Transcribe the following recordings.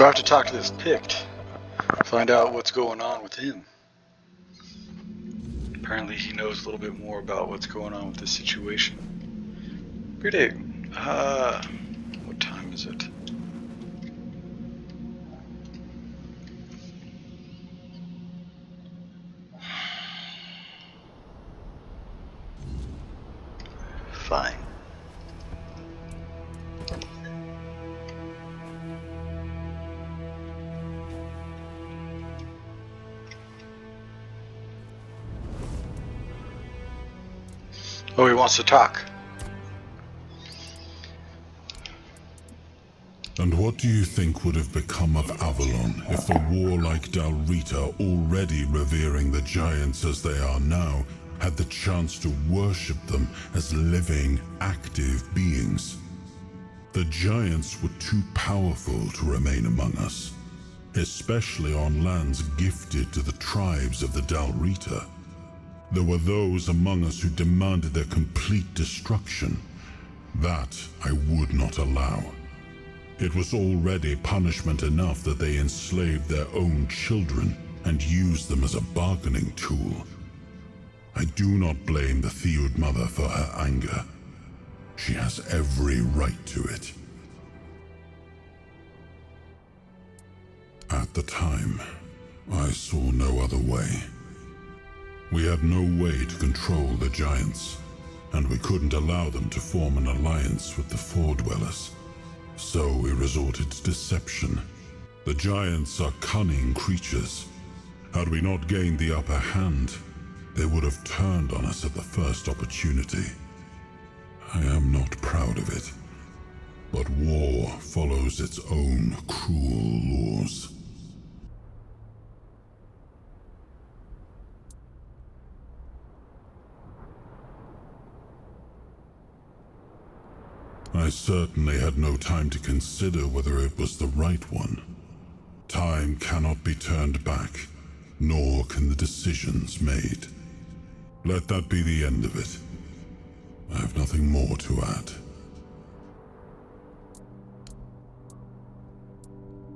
So I have to talk to this Pict, find out what's going on with him. Apparently he knows a little bit more about what's going on with this situation. Good day. What time is it? Fine. Oh, he wants to talk. And what do you think would have become of Avalon if the warlike Dalrita, already revering the giants as they are now, had the chance to worship them as living, active beings? The giants were too powerful to remain among us, especially on lands gifted to the tribes of the Dalrita. There were those among us who demanded their complete destruction. That I would not allow. It was already punishment enough that they enslaved their own children and used them as a bargaining tool. I do not blame the Theod mother for her anger. She has every right to it. At the time, I saw no other way. We had no way to control the giants, and we couldn't allow them to form an alliance with the Four-Dwellers. So we resorted to deception. The giants are cunning creatures. Had we not gained the upper hand, they would have turned on us at the first opportunity. I am not proud of it, but war follows its own cruel laws. I certainly had no time to consider whether it was the right one. Time cannot be turned back, nor can the decisions made. Let that be the end of it. I have nothing more to add.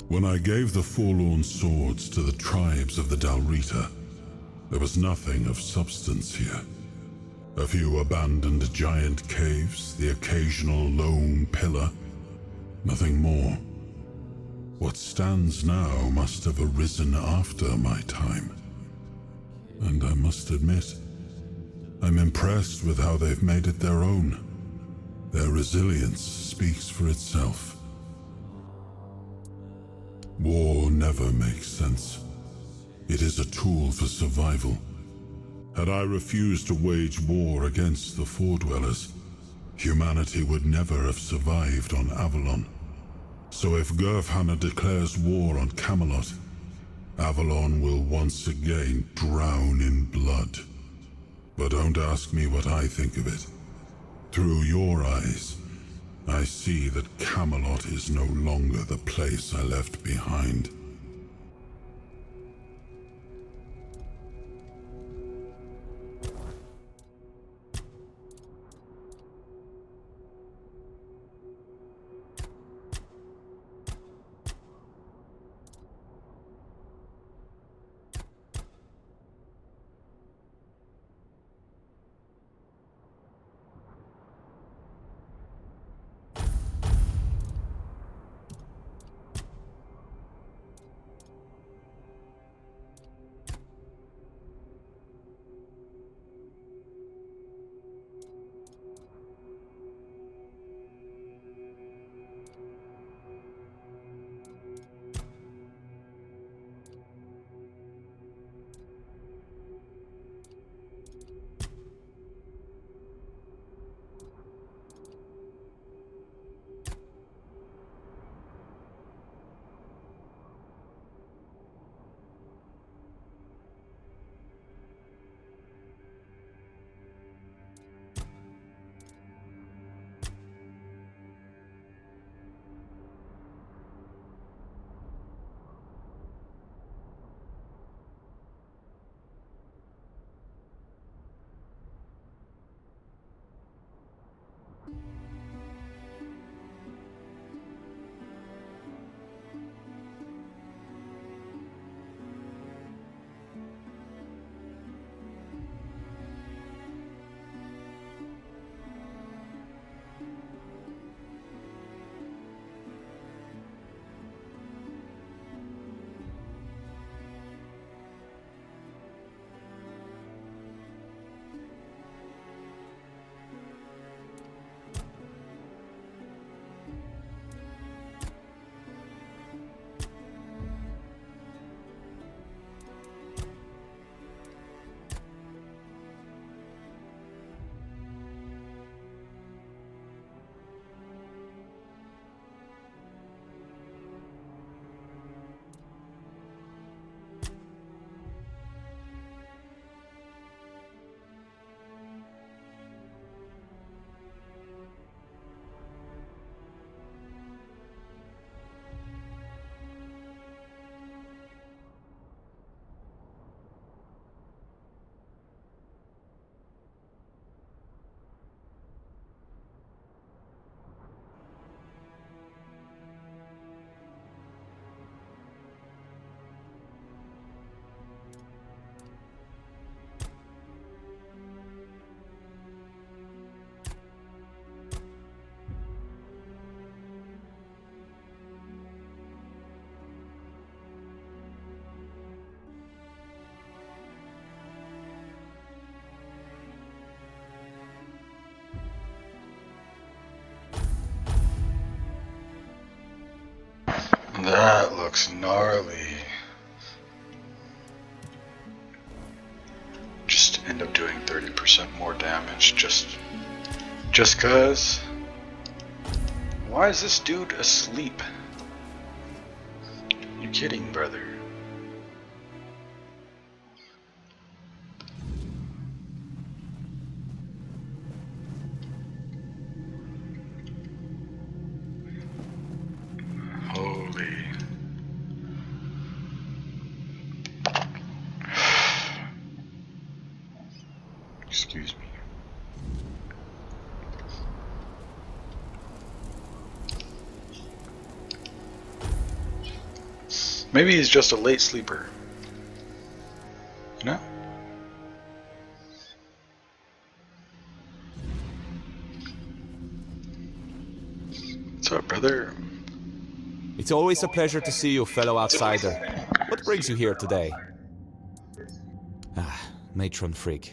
When I gave the Forlorn swords to the tribes of the Dalrita, there was nothing of substance here. A few abandoned giant caves, the occasional lone pillar. Nothing more. What stands now must have arisen after my time. And I must admit, I'm impressed with how they've made it their own. Their resilience speaks for itself. War never makes sense. It is a tool for survival. Had I refused to wage war against the Four-Dwellers, humanity would never have survived on Avalon. So if Gurfhanna declares war on Camelot, Avalon will once again drown in blood. But don't ask me what I think of it. Through your eyes, I see that Camelot is no longer the place I left behind. That looks gnarly. Just end up doing 30% more damage just cause. Why is this dude asleep? You kidding, brother? Holy. Excuse me. Maybe he's just a late sleeper. You know? What's up, brother? It's always a pleasure to see you, fellow outsider. What brings you here today? Matron Frigg.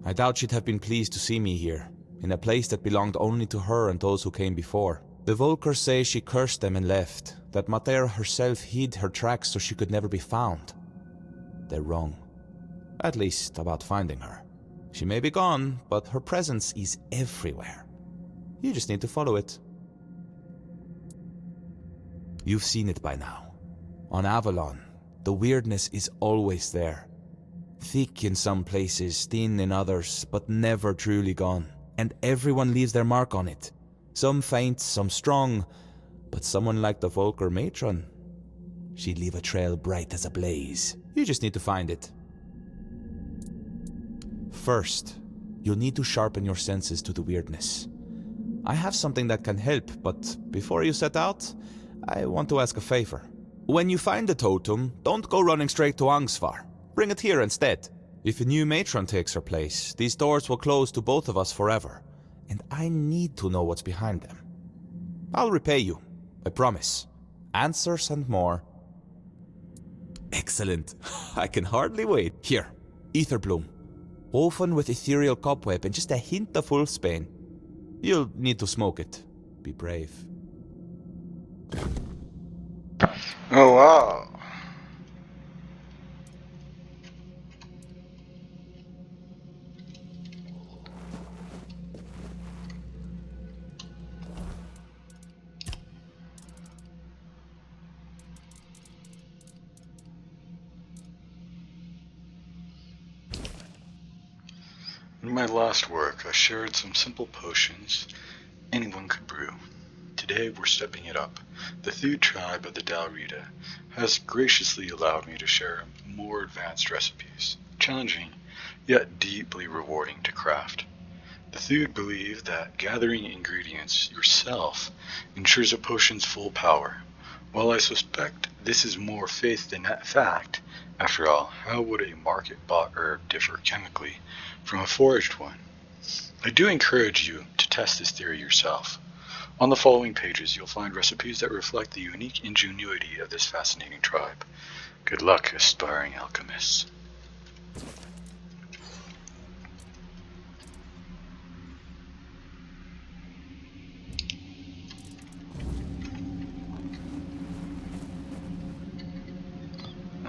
I doubt she'd have been pleased to see me here, in a place that belonged only to her and those who came before. The Volkers say she cursed them and left, that Mater herself hid her tracks so she could never be found. They're wrong. At least about finding her. She may be gone, but her presence is everywhere. You just need to follow it. You've seen it by now. On Avalon, the weirdness is always there. Thick in some places, thin in others, but never truly gone. And everyone leaves their mark on it. Some faint, some strong, but someone like the Volker matron, she'd leave a trail bright as a blaze. You just need to find it. First, you'll need to sharpen your senses to the weirdness. I have something that can help, but before you set out, I want to ask a favor. When you find the totem, don't go running straight to Angsvar. Bring it here instead. If a new matron takes her place, these doors will close to both of us forever, and I need to know what's behind them. I'll repay you, I promise. Answers and more. Excellent. I can hardly wait. Here, ether bloom. Woven with ethereal cobweb and just a hint of wolfsbane. You'll need to smoke it. Be brave. Oh, wow. In my last work, I shared some simple potions anyone could brew. Today, we're stepping it up. The Thud tribe of the Dalrita has graciously allowed me to share more advanced recipes, challenging yet deeply rewarding to craft. The Thud believe that gathering ingredients yourself ensures a potion's full power. While I suspect this is more faith than fact, after all, how would a market-bought herb differ chemically from a foraged one? I do encourage you to test this theory yourself. On the following pages, you'll find recipes that reflect the unique ingenuity of this fascinating tribe. Good luck, aspiring alchemists.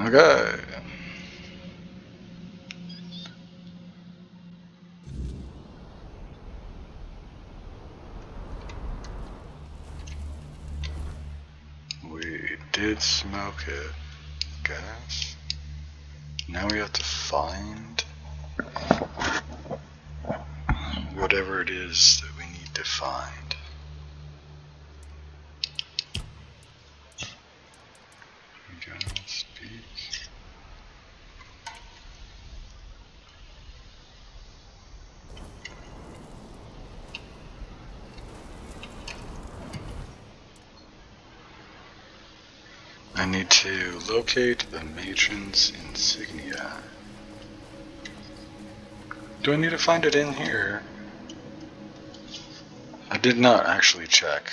Okay. We did smoke it, guys. Now we have to find whatever it is that we need to find. We gotta speak. I need to locate the matron's insignia. Do I need to find it in here? I did not actually check.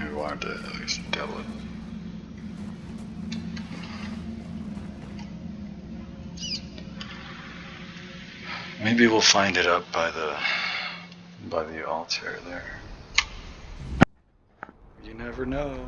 I wanted to at least double it. Maybe we'll find it up by the by the altar there. You never know.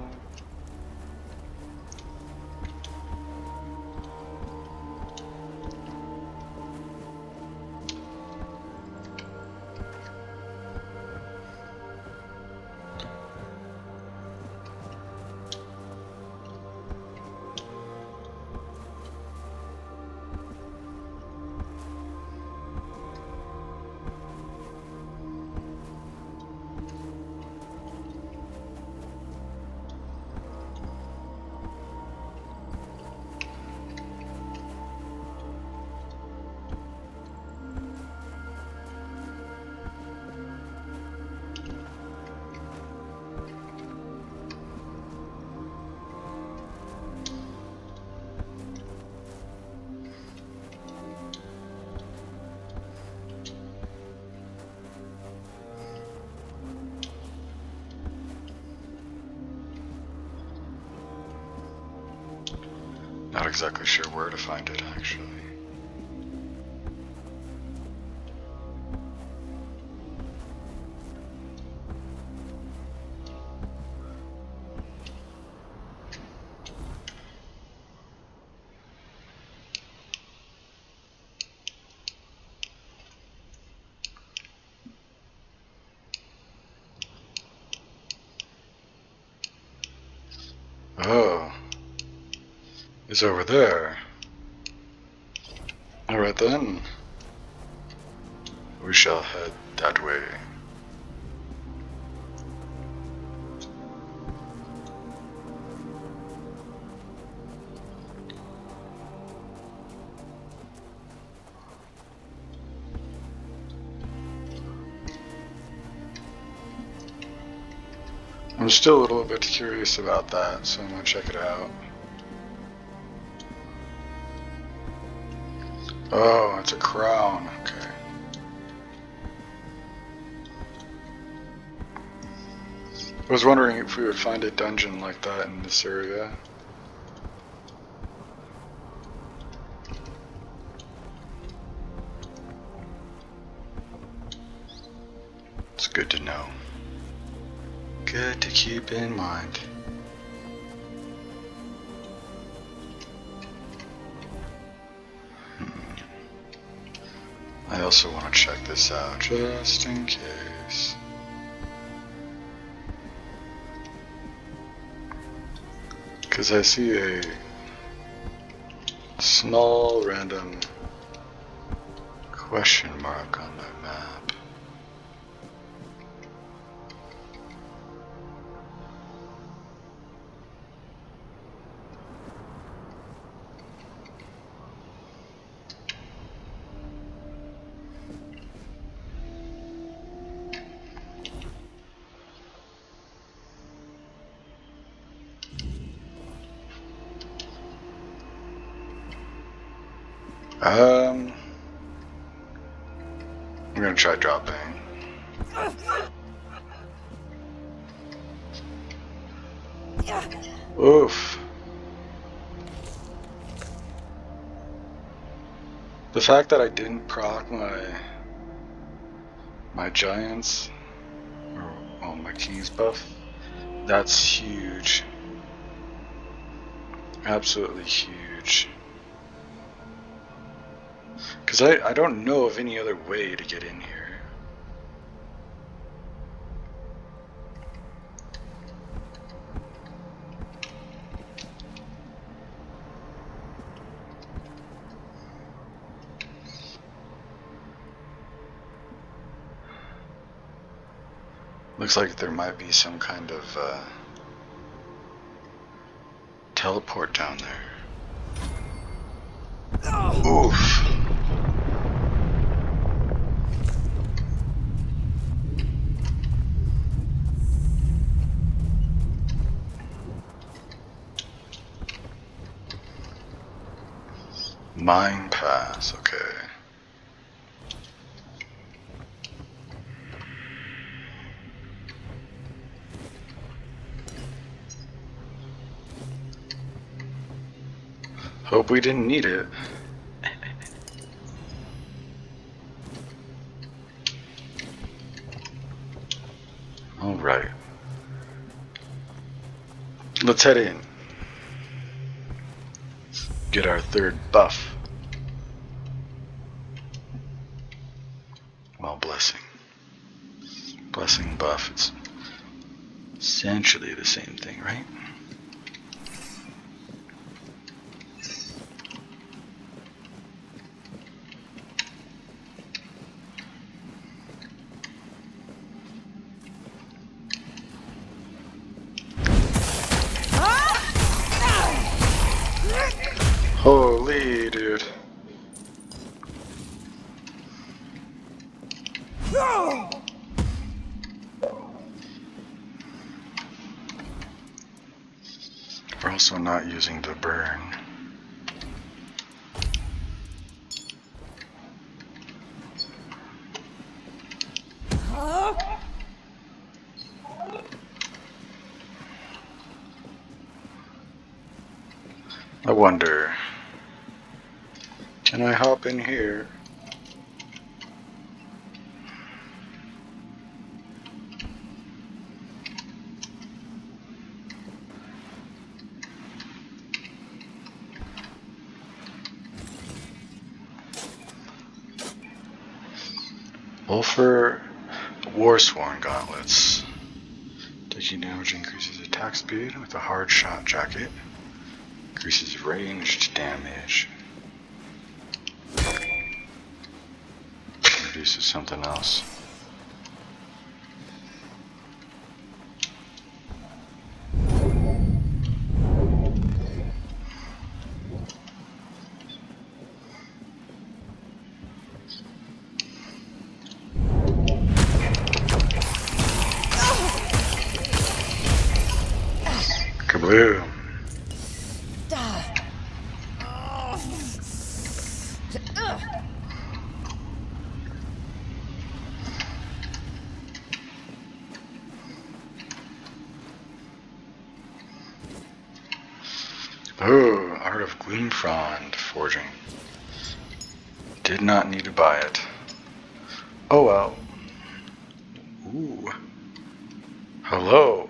Not exactly sure where to find it, actually. Oh, it's over there. Alright then. We shall head that way. I'm still a little bit curious about that, so I'm gonna check it out. Oh, it's a crown. Okay. I was wondering if we would find a dungeon like that in this area. It's good to know. Good to keep in mind. I also want to check this out just in case. Because I see a small random question mark on my map. I'm gonna try dropping. Oof. The fact that I didn't proc my giants, or my kings buff, that's huge. Absolutely huge. Because I don't know of any other way to get in here. Looks like there might be some kind of teleport down there. Oof. Mine pass, okay. Hope we didn't need it. Let's head in. Get our third buff. Well, blessing. Blessing buff. It's essentially the same thing, right? Holy dude. We're also not using the burn. I wonder, can I hop in here? Wolfer Warsworn Gauntlets. Taking damage increases attack speed with a hard shot jacket. Increases ranged damage. Reduces something else. Kablooey. Oh, Art of Gloomfrond Forging. Did not need to buy it. Oh well. Ooh. Hello.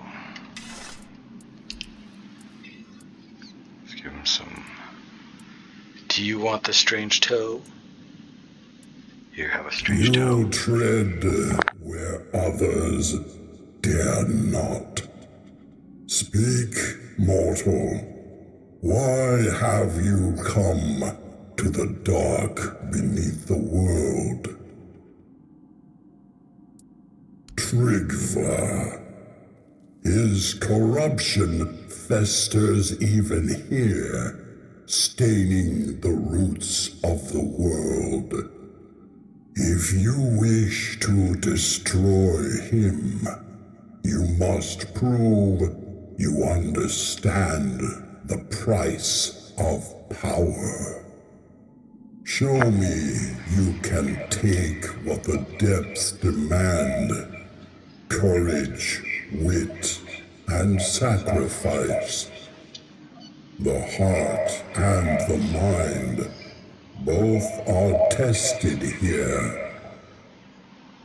Let's give him some. Do you want the strange toe? You have a strange toe. You tread where others dare not. Speak, mortal. Why have you come to the dark beneath the world? Trigva. His corruption festers even here, staining the roots of the world. If you wish to destroy him, you must prove you understand the price of power. Show me you can take what the depths demand: courage, wit, and sacrifice. The heart and the mind both are tested here.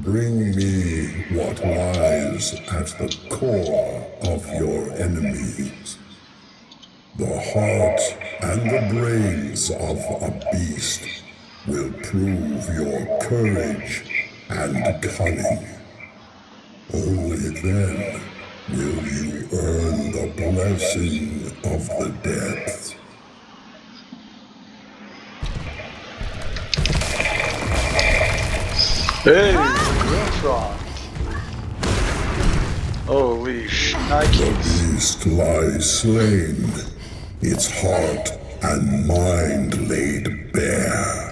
Bring me what lies at the core of your enemies. The heart and the brains of a beast will prove your courage and cunning. Only then will you earn the blessing of the depths. Hey, Gloomfrond. Holy shnikes. The beast lies slain, its heart and mind laid bare.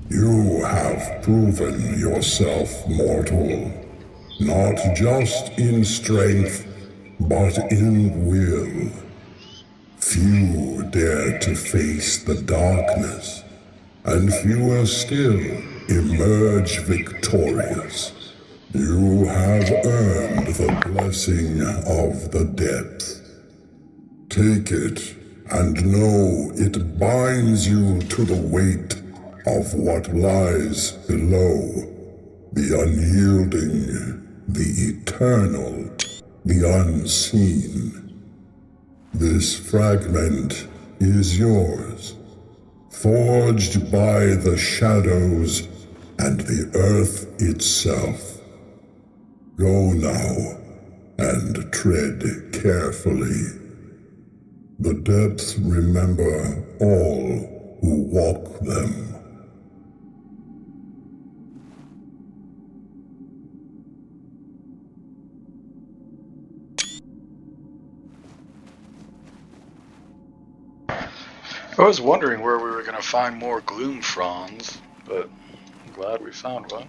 You have proven yourself mortal, not just in strength, but in will. Few dare to face the darkness, and fewer still emerge victorious. You have earned the blessing of the depth. Take it, and know it binds you to the weight of what lies below, the unyielding, the eternal. the unseen. This fragment is yours, forged by the shadows and the earth itself. Go now, and tread carefully. The depths remember all who walk them. I was wondering where we were going to find more gloom fronds, but I'm glad we found one.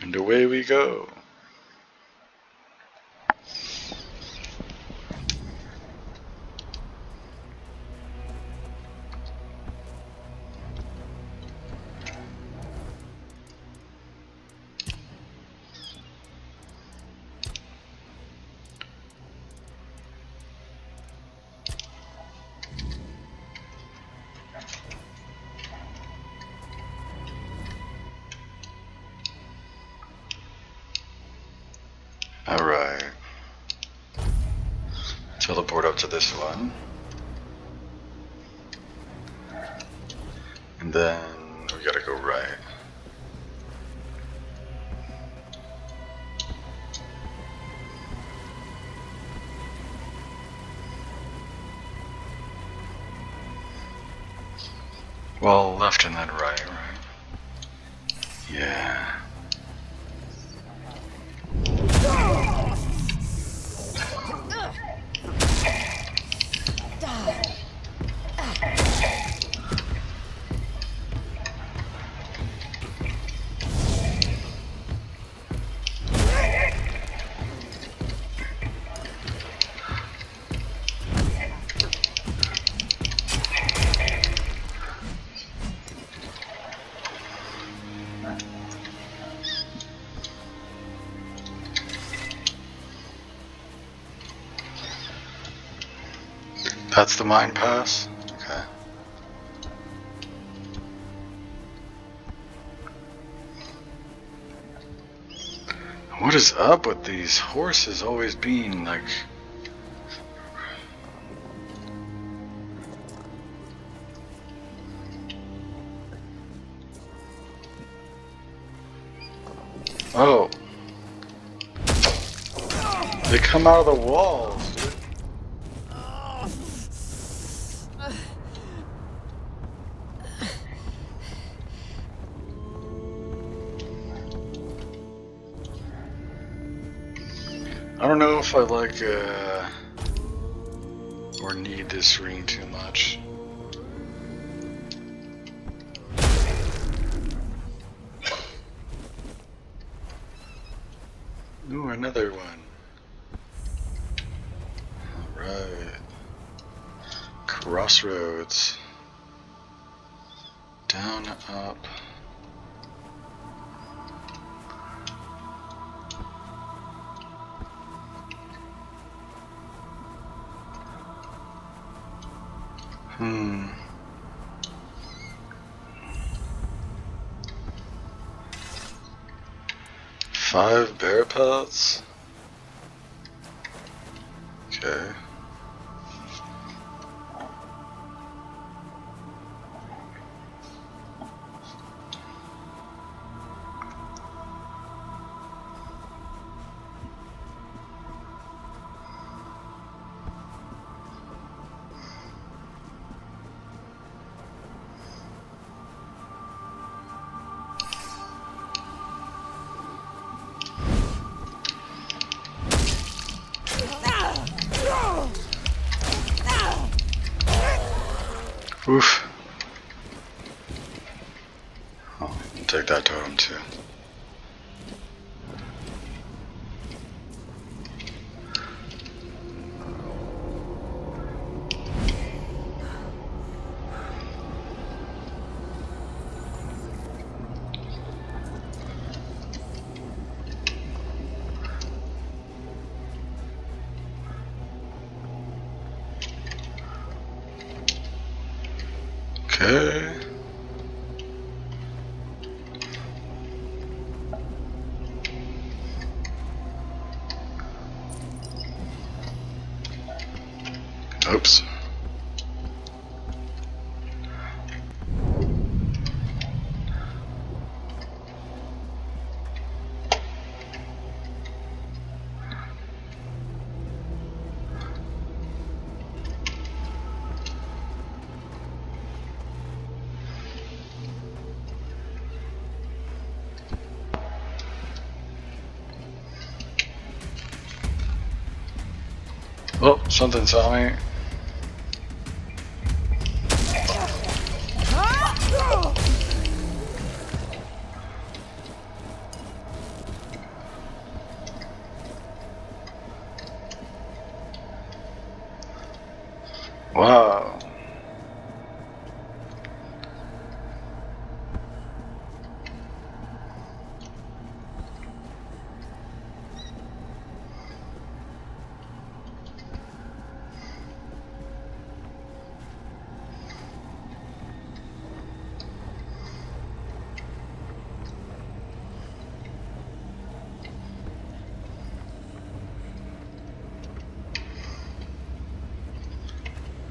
And away we go. Alright. Teleport up to this one. And then we gotta go right. Well, left and then right? Yeah. That's the mine pass? Okay. What is up with these horses always being like... Oh. They come out of the walls, dude. I don't know if I like or need this ring too much. Ooh, another one. Alright. Crossroads. Down, up. Hmm. Five bear pellets? Okay. Oof. Oh, I'll take that totem too. Okay. Oops. Oh, something saw me. Wow.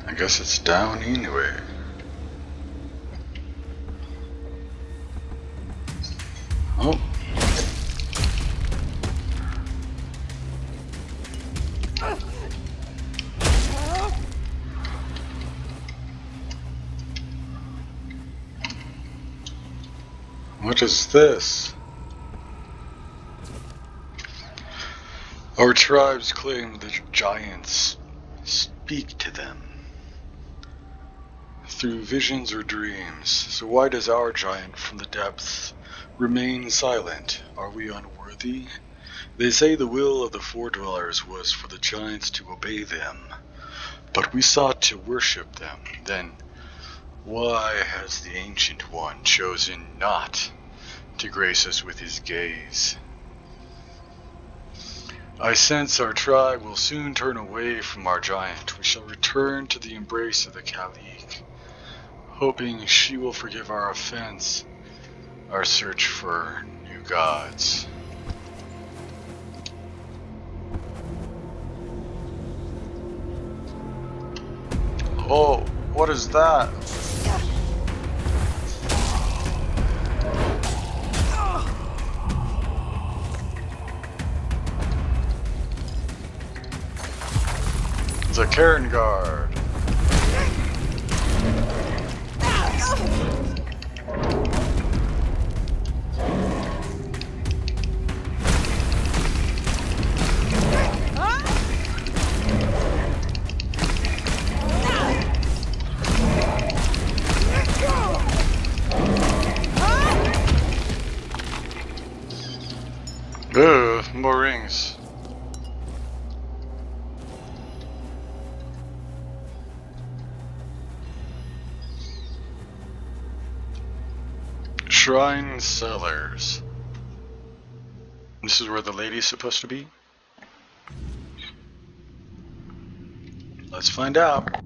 I guess it's down anyway. Oh. What is this? Our tribes claim the giants speak to them through visions or dreams. So why does our giant from the depths remain silent? Are we unworthy? They say the will of the Four-Dwellers was for the giants to obey them, but we sought to worship them. Then why has the Ancient One chosen not to grace us with his gaze? I sense our tribe will soon turn away from our giant. We shall return to the embrace of the Khalik, hoping she will forgive our offense, our search for new gods. Oh, what is that? It's a Karen guard. Ugh, more rings. Shrine cellars. This is where the lady's supposed to be? Let's find out.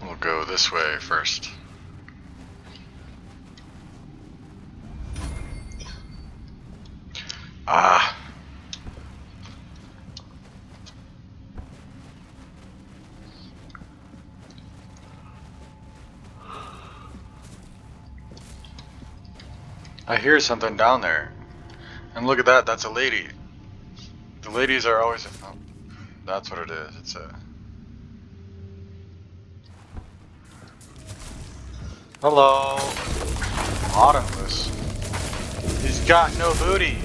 We'll go this way first. Ah. I hear something down there. And look at that, that's a lady. The ladies are always... Oh, that's what it is. It's a... Hello. Bottomless. He's got no booty.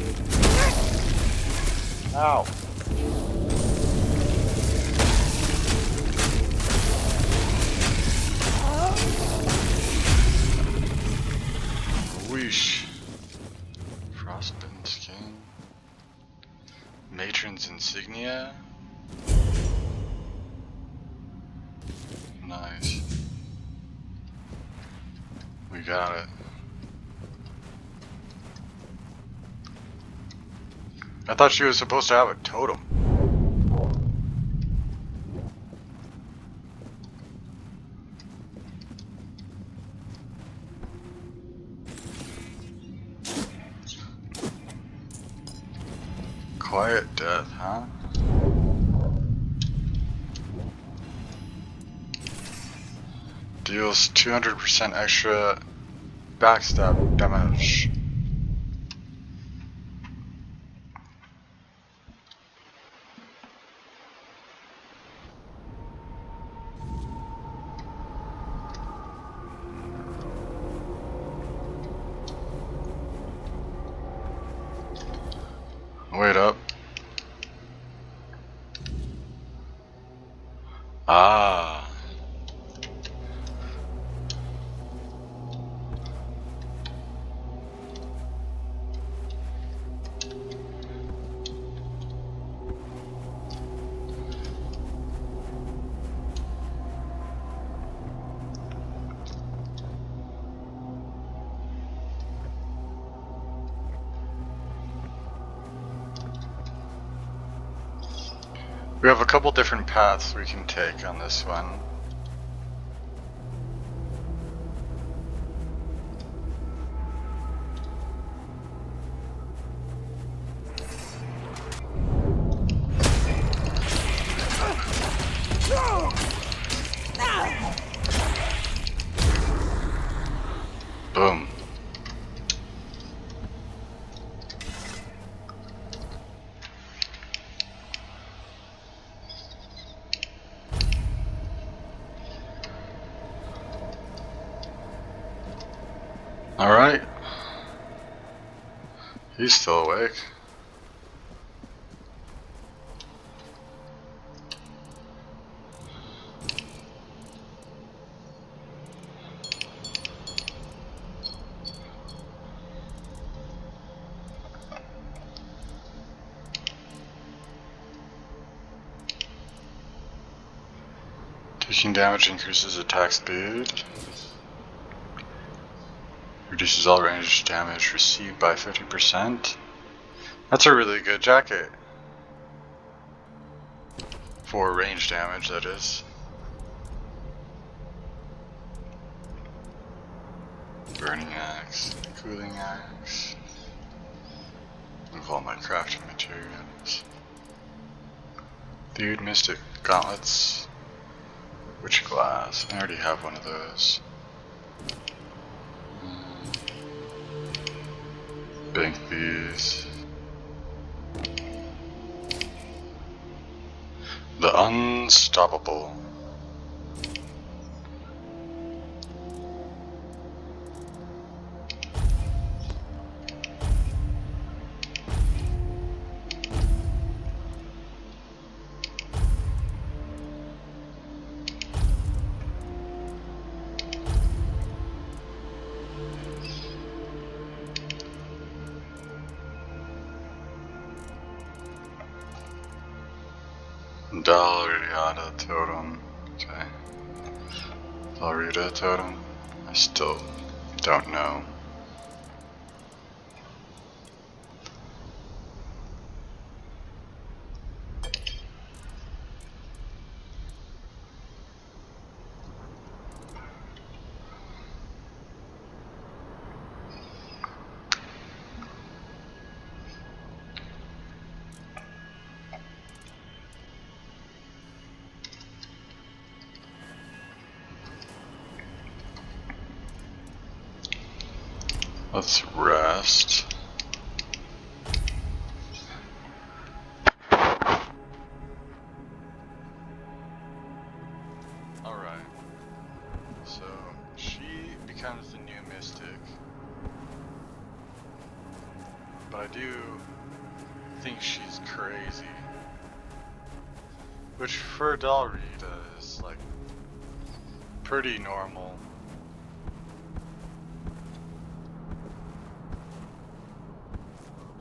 Ow. Whoosh. Frostbitten skin. Matron's insignia. Nice. We got it. I thought she was supposed to have a totem. Quiet death, huh? Deals 200% extra backstab damage. Wait up. Ah. We have a couple different paths we can take on this one. Boom. Alright. He's still awake. Taking damage increases attack speed. Reduces all range damage received by 50%. That's a really good jacket. For range damage, that is. Burning axe, cooling axe. Move all my crafting materials. Thewed mystic gauntlets. Witch glass. I already have one of those. Bank these. The Unstoppable. Dalriada totem. Okay. Dalriada totem. I still don't know. Let's rest. Alright. So, she becomes the new mystic. But I do think she's crazy. Which for Dalrita is like pretty normal.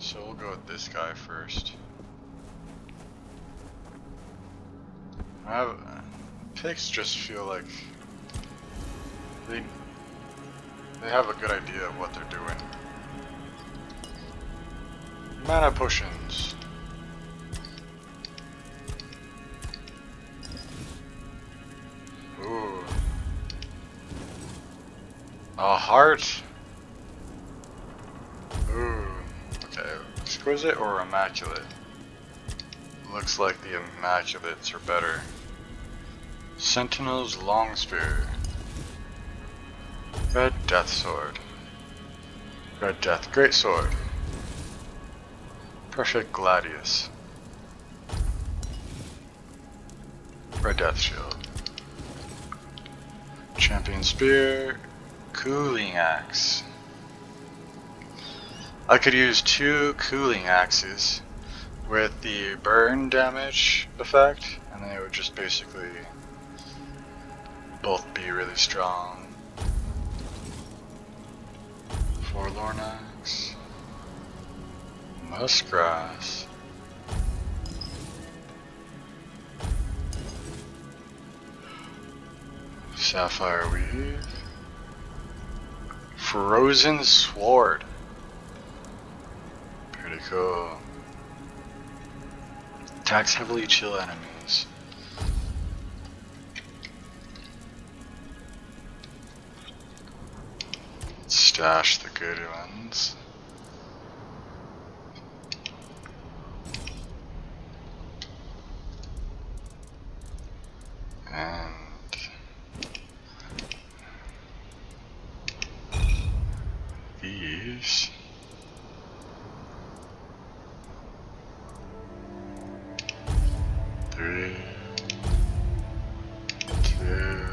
So we'll go with this guy first. Pigs just feel like they have a good idea of what they're doing. Mana potions. Ooh. A heart. Ooh. Okay. Exquisite or immaculate? Looks like the immaculates are better. Sentinel's long spear. Red death sword. Red death great sword. Perfect gladius. Red death shield. Champion spear. Cooling axe. I could use 2 cooling axes with the burn damage effect, and they would just basically both be really strong. Forlorn axe. Muskgrass. Sapphire weave. Frozen sword. Pretty cool. Attacks heavily chill enemies. Stash the good ones. And these. Three, two.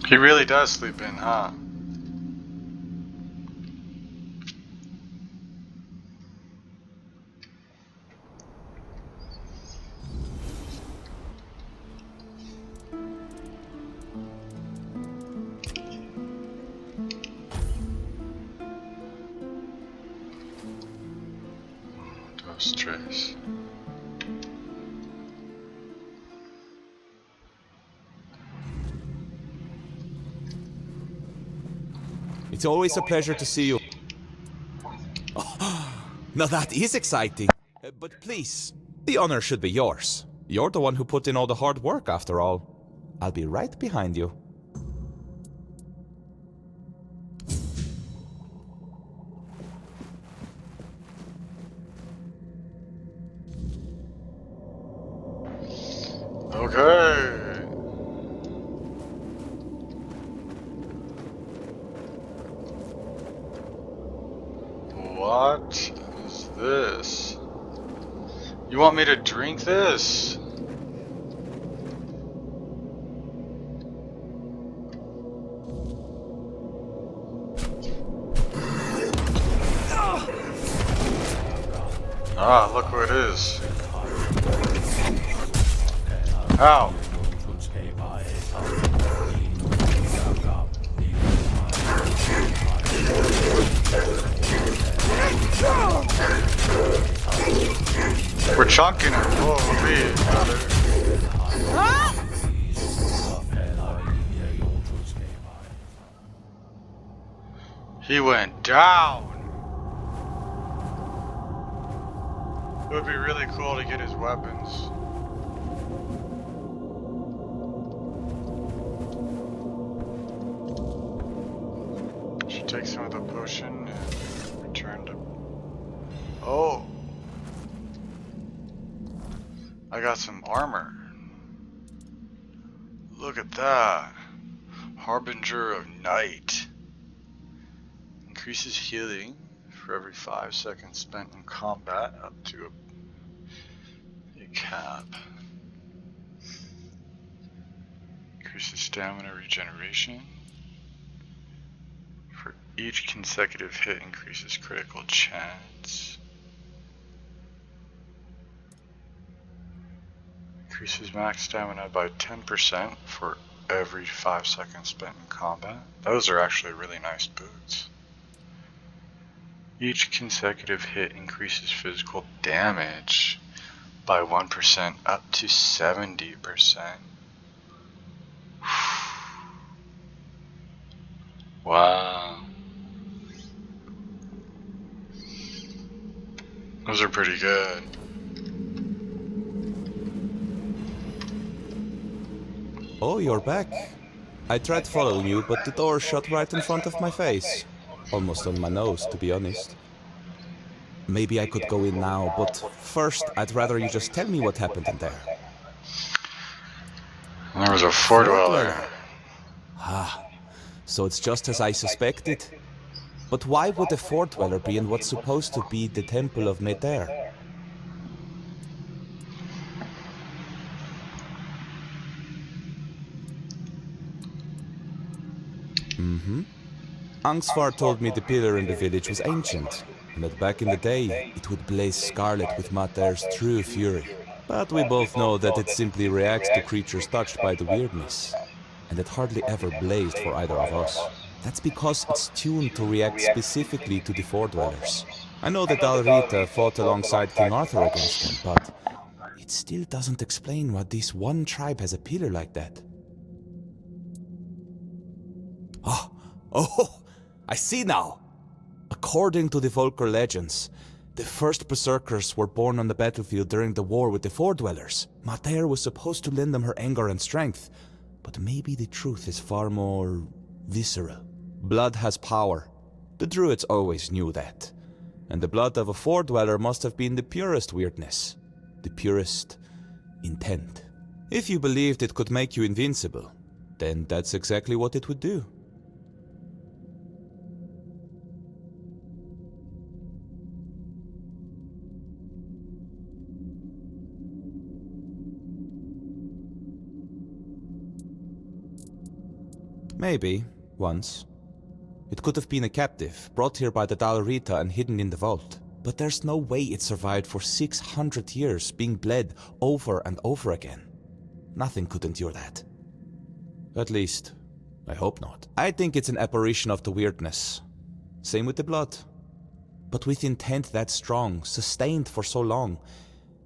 He really does sleep in, huh? Dust trace. It's always a pleasure to see you. Now that is exciting. But please, the honor should be yours. You're the one who put in all the hard work, after all. I'll be right behind you. Okay. What is this? You want me to drink this? Ah, look who it is. Ow. We're chunking it. Holy brother. He went down. It would be really cool to get his weapons. Should take some of the potion and return to... Oh! I got some armor. Look at that. Harbinger of Night. Increases healing for every 5 seconds spent in combat up to a cap. Increases stamina regeneration. For each consecutive hit increases critical chance. Increases max stamina by 10% for every 5 seconds spent in combat. Those are actually really nice boots. Each consecutive hit increases physical damage by 1% up to 70%. Wow. Those are pretty good. Oh, you're back. I tried following you, but the door shut right in front of my face. Almost on my nose, to be honest. Maybe I could go in now, but first I'd rather you just tell me what happened in there. There was a Fort Dweller. Dweller. Ah, so it's just as I suspected. But why would a Fort Dweller be in what's supposed to be the Temple of Nether? Angsvar told me the pillar in the village was ancient, and that back in the day it would blaze scarlet with Mater's true fury. But we both know that it simply reacts to creatures touched by the weirdness, and it hardly ever blazed for either of us. That's because it's tuned to react specifically to the Four Dwellers. I know that Alrita fought alongside King Arthur against them, but it still doesn't explain why this one tribe has a pillar like that. Oh, I see now! According to the Volker legends, the first berserkers were born on the battlefield during the war with the Four Dwellers. Mater was supposed to lend them her anger and strength, but maybe the truth is far more visceral. Blood has power. The Druids always knew that. And the blood of a Four Dweller must have been the purest weirdness, the purest intent. If you believed it could make you invincible, then that's exactly what it would do. Maybe, once. It could have been a captive, brought here by the Dalrita and hidden in the vault. But there's no way it survived for 600 years, being bled over and over again. Nothing could endure that. At least, I hope not. I think it's an apparition of the weirdness. Same with the blood. But with intent that strong, sustained for so long,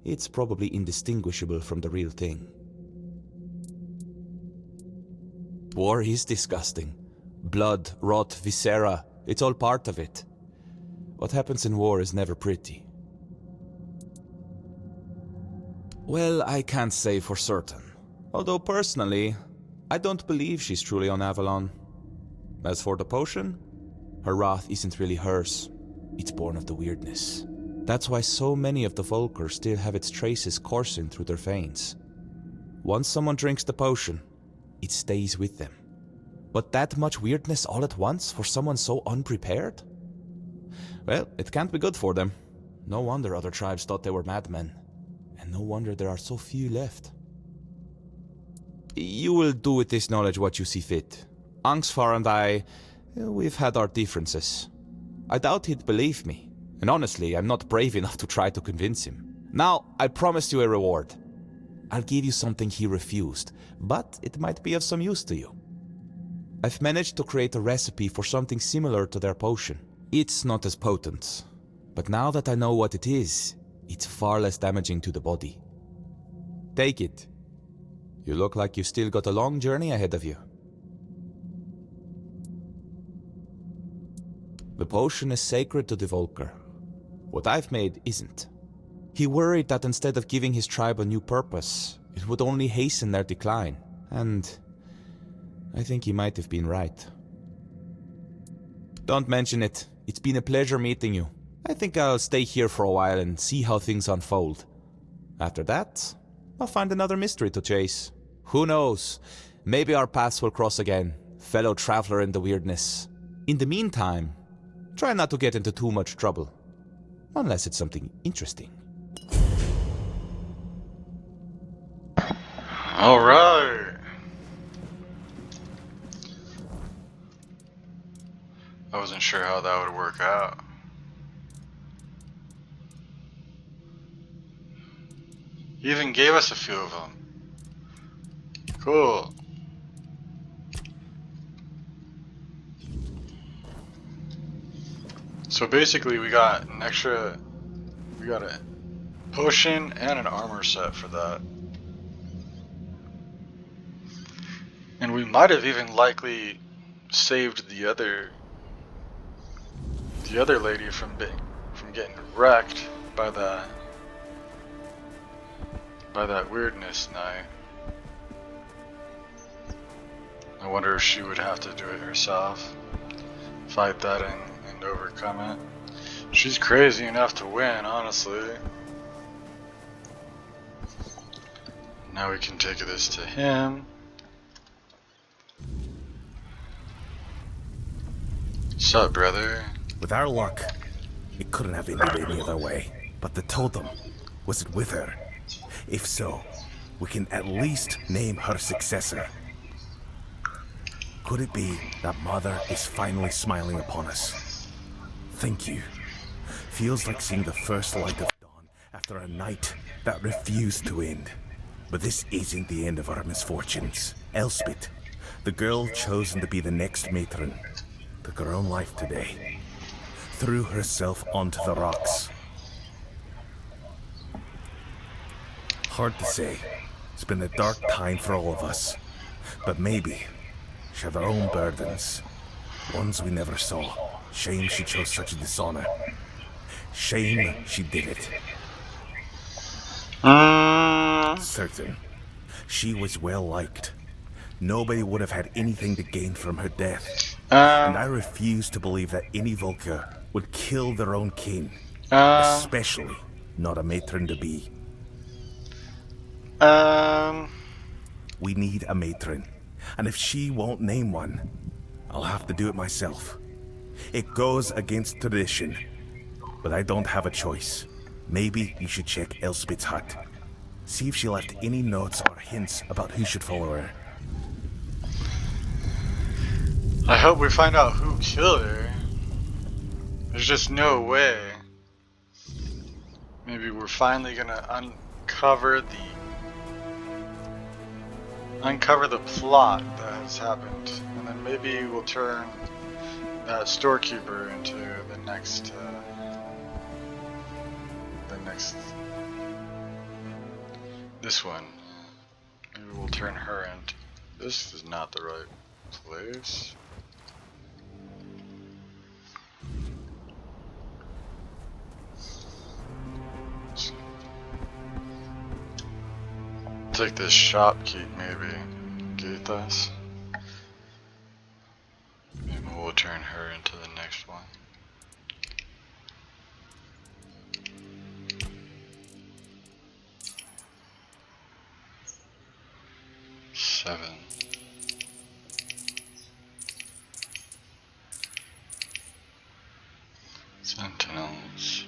it's probably indistinguishable from the real thing. War is disgusting. Blood, rot, viscera, it's all part of it. What happens in war is never pretty. Well, I can't say for certain. Although personally, I don't believe she's truly on Avalon. As for the potion, her wrath isn't really hers. It's born of the weirdness. That's why so many of the Volker still have its traces coursing through their veins. Once someone drinks the potion, it stays with them. But that much weirdness all at once for someone so unprepared? Well, it can't be good for them. No wonder other tribes thought they were madmen. And no wonder there are so few left. You will do with this knowledge what you see fit. Angsvar and I, we've had our differences. I doubt he'd believe me. And honestly, I'm not brave enough to try to convince him. Now, I promised you a reward. I'll give you something he refused, but it might be of some use to you. I've managed to create a recipe for something similar to their potion. It's not as potent, but now that I know what it is, it's far less damaging to the body. Take it. You look like you've still got a long journey ahead of you. The potion is sacred to the Volker. What I've made isn't. He worried that instead of giving his tribe a new purpose, it would only hasten their decline. And I think he might have been right. Don't mention it. It's been a pleasure meeting you. I think I'll stay here for a while and see how things unfold. After that, I'll find another mystery to chase. Who knows? Maybe our paths will cross again, fellow traveler in the weirdness. In the meantime, try not to get into too much trouble. Unless it's something interesting. Alright. I wasn't sure how that would work out. He even gave us a few of them. Cool. So basically we got a potion and an armor set for that. And we might have even likely saved the other lady from getting wrecked by that weirdness now. I wonder if she would have to do it herself, fight that and overcome it. She's crazy enough to win, honestly. Now we can take this to him. Sup, brother? With our luck, it couldn't have ended any other way. But the totem, was it with her? If so, we can at least name her successor. Could it be that Mother is finally smiling upon us? Thank you. Feels like seeing the first light of dawn after a night that refused to end. But this isn't the end of our misfortunes. Elspeth, the girl chosen to be the next matron, took her own life today. Threw herself onto the rocks. Hard to say. It's been a dark time for all of us. But maybe she had her own burdens. Ones we never saw. Shame she chose such a dishonor. Shame she did it. Certain. She was well liked. Nobody would have had anything to gain from her death. And I refuse to believe that any Volker would kill their own kin. Especially not a matron-to-be. We need a matron. And if she won't name one, I'll have to do it myself. It goes against tradition. But I don't have a choice. Maybe you should check Elspeth's hut. See if she left any notes or hints about who should follow her. I hope we find out who killed her. There's just no way. Maybe we're finally gonna uncover the plot that has happened, and then maybe we'll turn that storekeeper into the next this one. Maybe we'll turn her into. This is not the right place. Take this shopkeep, maybe. Gathas. Maybe we'll turn her into the next one. Seven. Sentinels.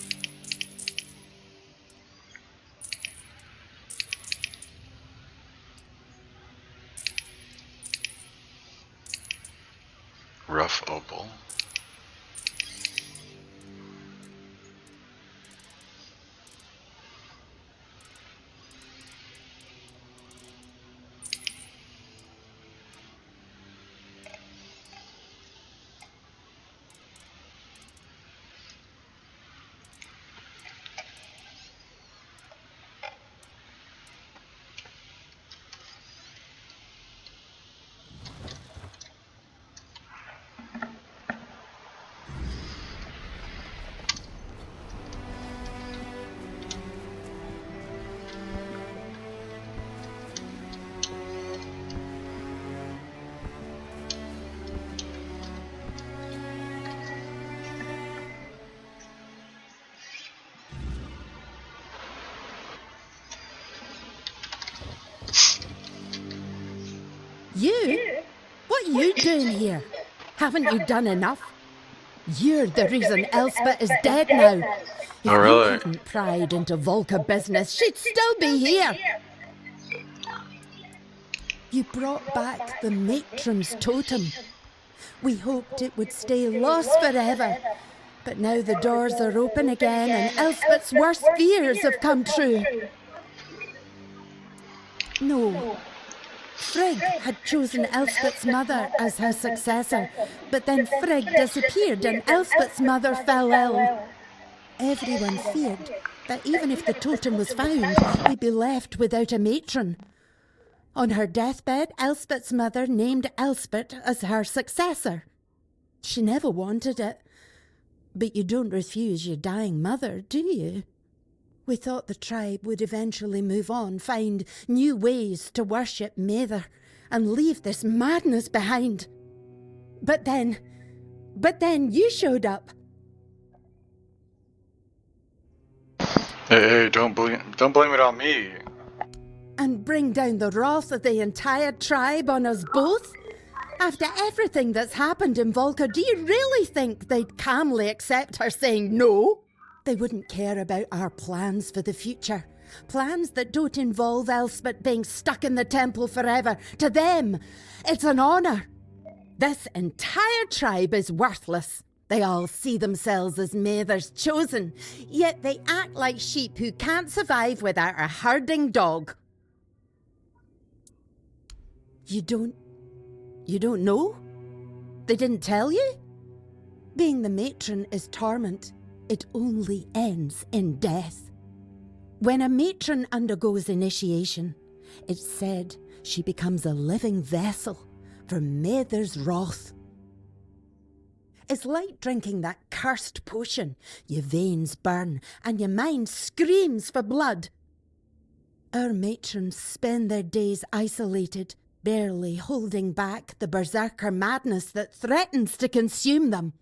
Rough opal. You? What are you doing here? Haven't you done enough? You're the reason Elspeth is dead now. Oh, If you really? hadn't pried into Volca business, she'd still be here. You brought back the matron's totem. We hoped it would stay lost forever. But now the doors are open again and Elspeth's worst fears have come true. No. Frigg had chosen Elspeth's mother as her successor, but then Frigg disappeared and Elspeth's mother fell ill. Everyone feared that even if the totem was found, we'd be left without a matron. On her deathbed, Elspeth's mother named Elspeth as her successor. She never wanted it. But you don't refuse your dying mother, do you? We thought the tribe would eventually move on, find new ways to worship Mather, and leave this madness behind. But then you showed up. Hey, don't blame it on me. And bring down the wrath of the entire tribe on us both? After everything that's happened in Volca, do you really think they'd calmly accept her saying no? They wouldn't care about our plans for the future. Plans that don't involve Elspeth being stuck in the temple forever. To them, it's an honour. This entire tribe is worthless. They all see themselves as Mather's chosen, yet they act like sheep who can't survive without a herding dog. You don't know? They didn't tell you? Being the matron is torment. It only ends in death. When a matron undergoes initiation, it's said she becomes a living vessel for Mather's wrath. It's like drinking that cursed potion. Your veins burn and your mind screams for blood. Our matrons spend their days isolated, barely holding back the berserker madness that threatens to consume them.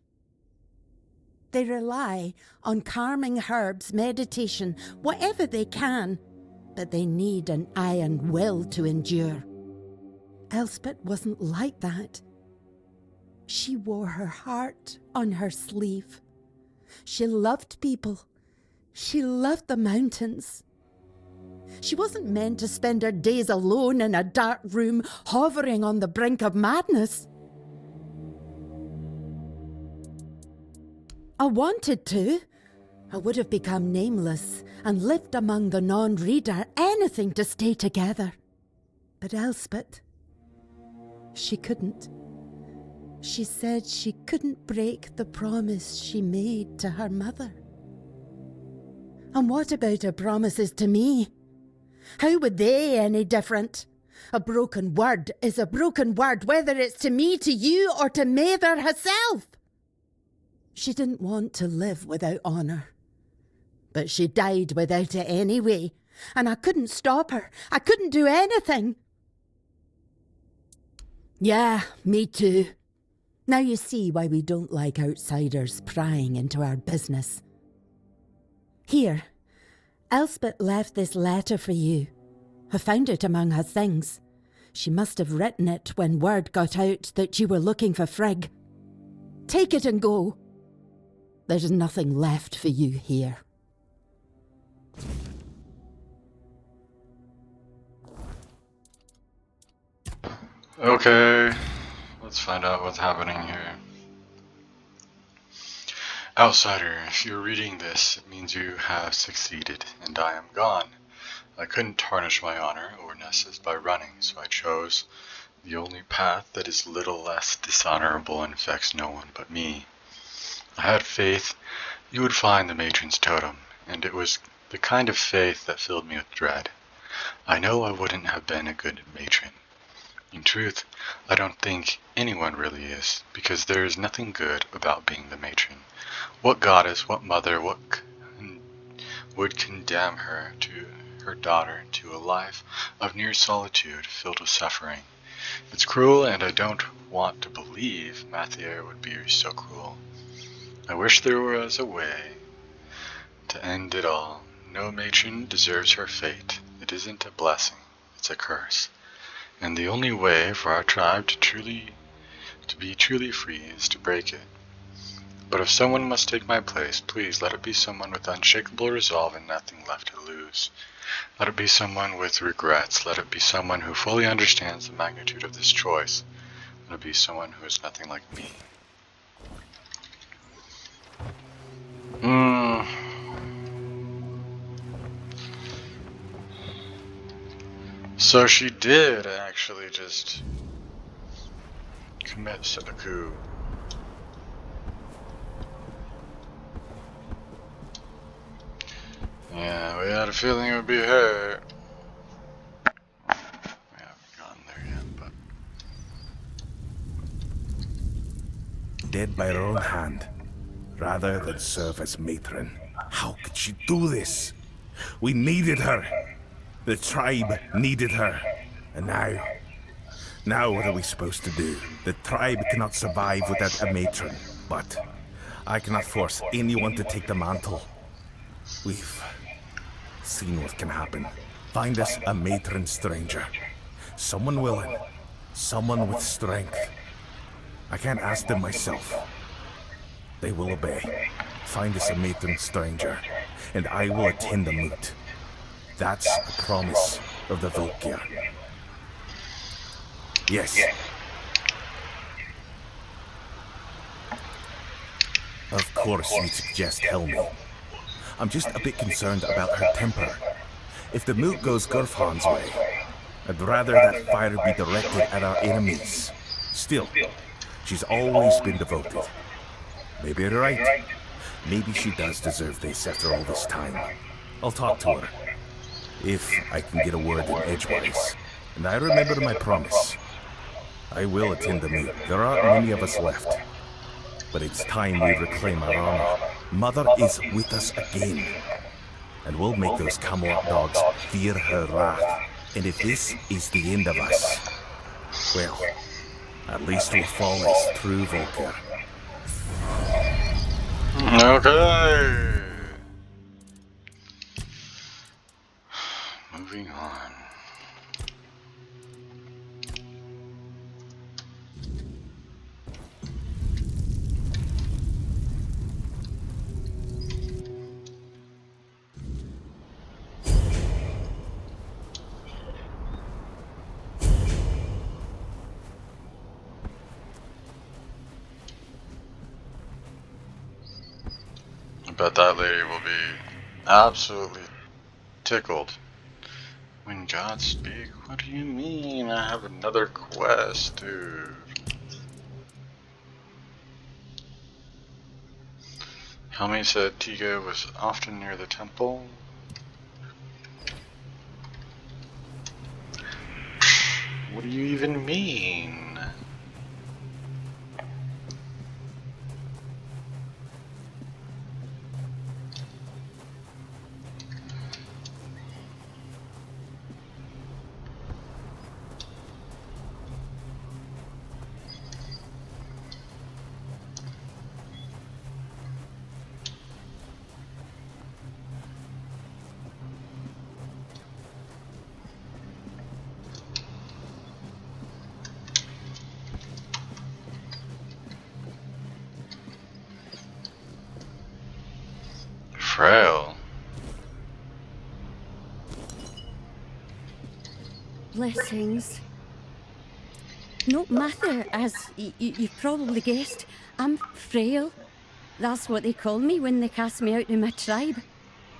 They rely on calming herbs, meditation, whatever they can, but they need an iron will to endure. Elspeth wasn't like that. She wore her heart on her sleeve. She loved people. She loved the mountains. She wasn't meant to spend her days alone in a dark room, hovering on the brink of madness. I wanted to. I would have become nameless and lived among the non-reader, anything to stay together. But Elspeth, she couldn't. She said she couldn't break the promise she made to her mother. And what about her promises to me? How were they any different? A broken word is a broken word, whether it's to me, to you, or to Mather herself. She didn't want to live without honour. But she died without it anyway, and I couldn't stop her. I couldn't do anything. Yeah, me too. Now you see why we don't like outsiders prying into our business. Here, Elspeth left this letter for you. I found it among her things. She must have written it when word got out that you were looking for Frigg. Take it and go. There's nothing left for you here. Okay, let's find out what's happening here. Outsider, if you're reading this, it means you have succeeded, and I am gone. I couldn't tarnish my honor or Nessa's by running, so I chose the only path that is little less dishonorable and affects no one but me. I had faith you would find the matron's totem, and it was the kind of faith that filled me with dread. I know I wouldn't have been a good matron. In truth, I don't think anyone really is, because there is nothing good about being the matron. What goddess, what mother, would condemn her daughter to a life of near solitude filled with suffering? It's cruel, and I don't want to believe Mathieu would be so cruel. I wish there was a way to end it all. No matron deserves her fate. It isn't a blessing, it's a curse. And the only way for our tribe to be truly free is to break it. But if someone must take my place, please let it be someone with unshakable resolve and nothing left to lose. Let it be someone with regrets. Let it be someone who fully understands the magnitude of this choice. Let it be someone who is nothing like me. So she did actually just commit a coup. Yeah, we had a feeling it would be her. We haven't gotten there yet, but... Dead by her own hand, rather than serve as matron. How could she do this? We needed her. The tribe needed her. And now what are we supposed to do? The tribe cannot survive without a matron, but I cannot force anyone to take the mantle. We've seen what can happen. Find us a matron stranger. Someone willing. Someone with strength. I can't ask them myself. They will obey. Find us a matron stranger, and I will attend the moot. That's a promise of the Volkir. Yes. Of course you suggest Helmi. I'm just a bit concerned about her temper. If the moot goes Gurfhan's way, I'd rather that fire be directed at our enemies. Still, she's always been devoted. Maybe you're right. Maybe she does deserve this after all this time. I'll talk to her. If I can get a word in edgewise. And I remember my promise. I will attend the moot. There aren't many of us left. But it's time we reclaim our honor. Mother is with us again. And we'll make those Camelot dogs fear her wrath. And if this is the end of us, well, at least we'll fall as true Volker. Okay. Moving on. I bet that lady will be absolutely tickled. When gods speak, what do you mean? I have another quest, dude. Helmi said Tiga was often near the temple. What do you even mean? Grail. Blessings. No matter, as you've probably guessed, I'm frail. That's what they call me when they cast me out of my tribe.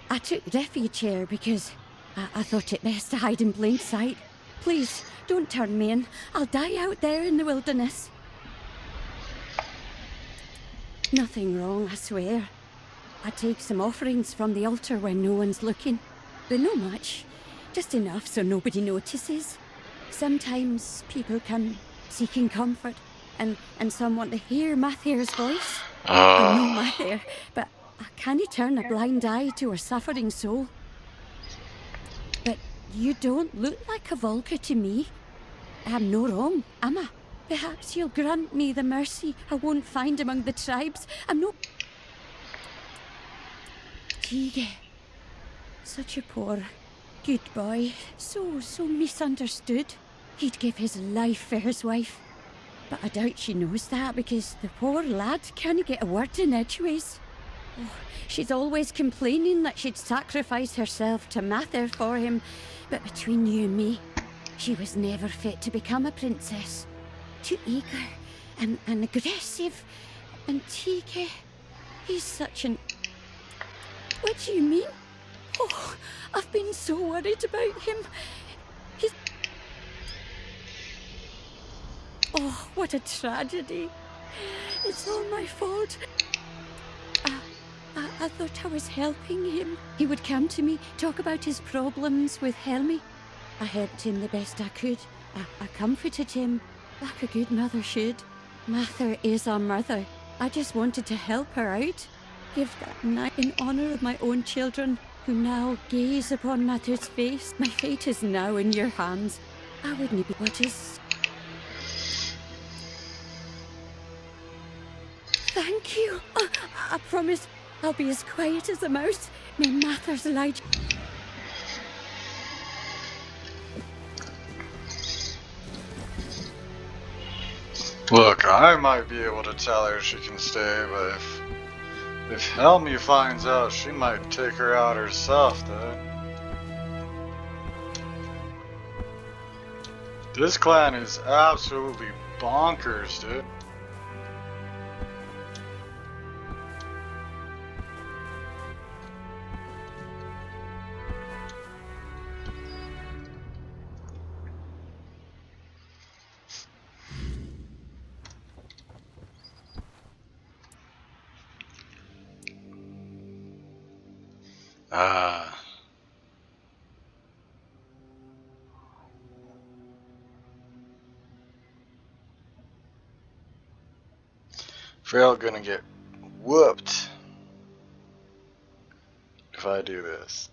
I took refuge here because I thought it best to hide in plain sight. Please, don't turn me in. I'll die out there in the wilderness. Nothing wrong, I swear. I take some offerings from the altar when no one's looking. But not much. Just enough so nobody notices. Sometimes people come seeking comfort, and some want to hear Mathair's voice. I know Mathair, but I can't turn a blind eye to her suffering soul. But you don't look like a Volker to me. I'm no wrong, am I? Perhaps you'll grant me the mercy I won't find among the tribes. I'm no... Tige. Such a poor, good boy. So misunderstood. He'd give his life for his wife. But I doubt she knows that because the poor lad can't get a word in edgeways. Oh, she's always complaining that she'd sacrifice herself to Mather for him. But between you and me, she was never fit to become a princess. Too eager and aggressive. And Tika, he's such an... What do you mean? Oh, I've been so worried about him. He's... Oh, what a tragedy. It's all my fault. I thought I was helping him. He would come to me, talk about his problems with Helmi. I helped him the best I could. I comforted him, like a good mother should. Mather is our mother. I just wanted to help her out. Give that night in honour of my own children, who now gaze upon Mather's face. My fate is now in your hands. I wouldn't be what is... Thank you. I promise I'll be as quiet as a mouse. May Mather's light... Look, I might be able to tell her she can stay, but if Helmi finds out, she might take her out herself, dude. This clan is absolutely bonkers, dude. Frail gonna get whooped if I do this.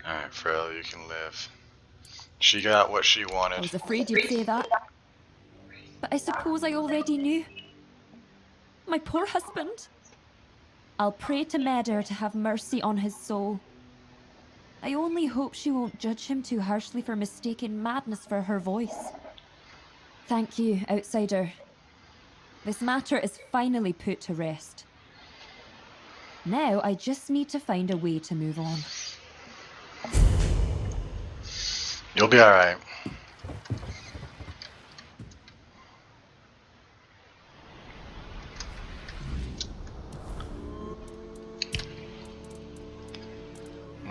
Alright, Frail, you can live. She got what she wanted. I was afraid you'd say that. But I suppose I already knew. My poor husband. I'll pray to Medr to have mercy on his soul. I only hope she won't judge him too harshly for mistaking madness for her voice. Thank you, outsider. This matter is finally put to rest. Now I just need to find a way to move on. You'll be alright.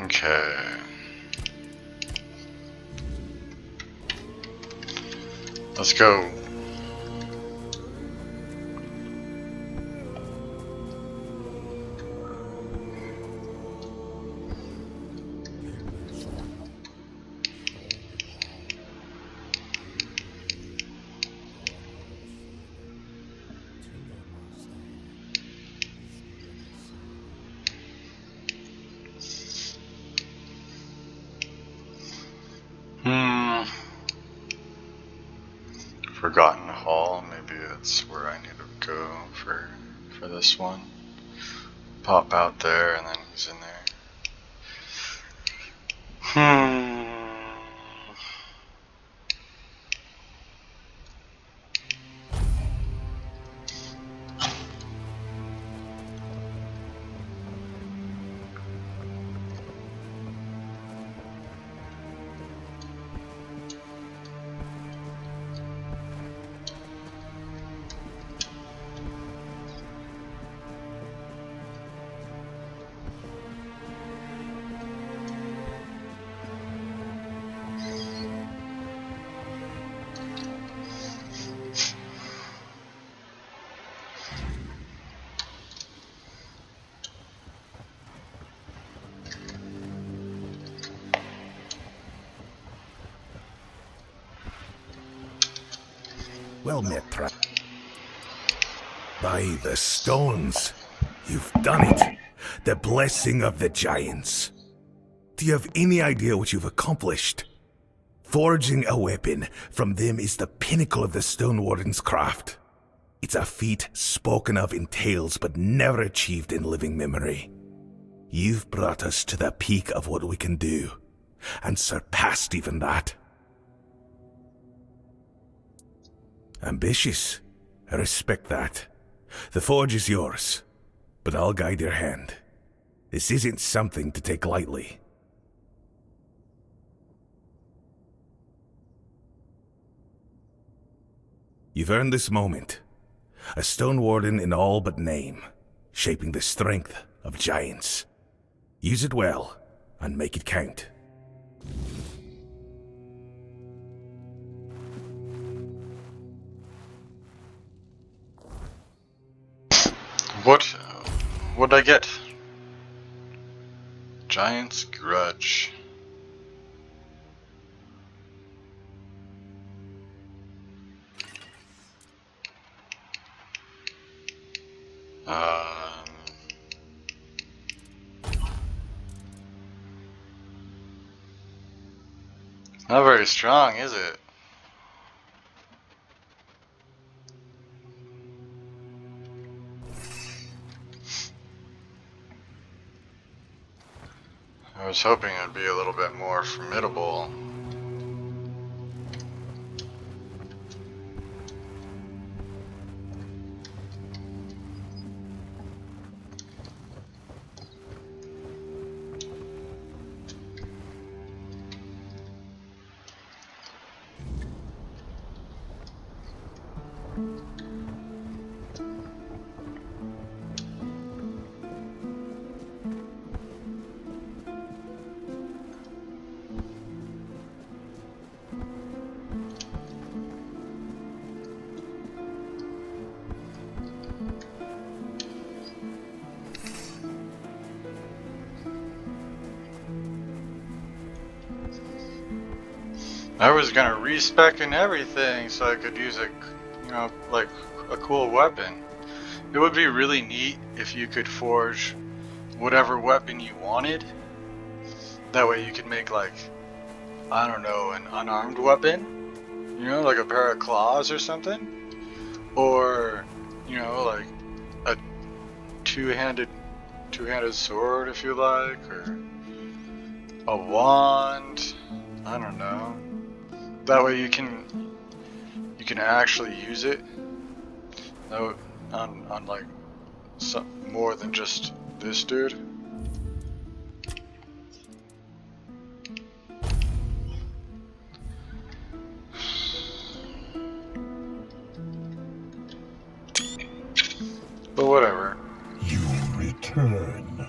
Okay. Let's go. Forgotten Hall, maybe that's where I need to go for this one. Pop out there and then he's in there. Well met, Tra. By the stones, you've done it. The blessing of the giants. Do you have any idea what you've accomplished? Forging a weapon from them is the pinnacle of the Stone Warden's craft. It's a feat spoken of in tales but never achieved in living memory. You've brought us to the peak of what we can do. and surpassed even that. Ambitious. I respect that. The forge is yours, but I'll guide your hand. This isn't something to take lightly. You've earned this moment. A stone warden in all but name, shaping the strength of giants. Use it well, and make it count. What'd I get? Giant's Grudge. Not very strong, is it? I was hoping it'd be a little bit more formidable. I was gonna respec and everything so I could use like a cool weapon. It would be really neat if you could forge whatever weapon you wanted. That way you could make like, I don't know, an unarmed weapon. You know, like a pair of claws or something. Or, you know, like a two-handed sword if you like, or a wand. I don't know. That way you can actually use it. No, on like some more than just this dude. But whatever. You return,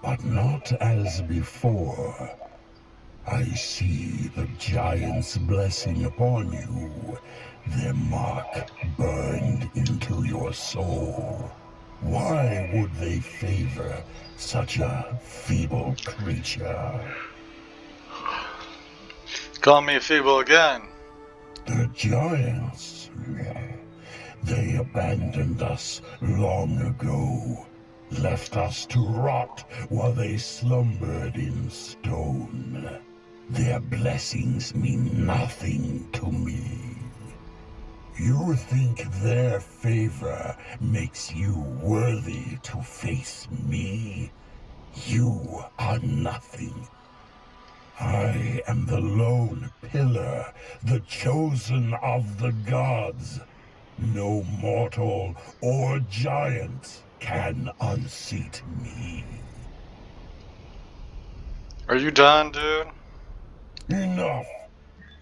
but not as before. I see the giant's blessing upon you, their mark burned into your soul. Why would they favor such a feeble creature? Call me feeble again. The giants, they abandoned us long ago, left us to rot while they slumbered in stone. Their blessings mean nothing to me. You think their favor makes you worthy to face me? You are nothing. I am the lone pillar, the chosen of the gods. No mortal or giant can unseat me. Are you done, dude? Enough!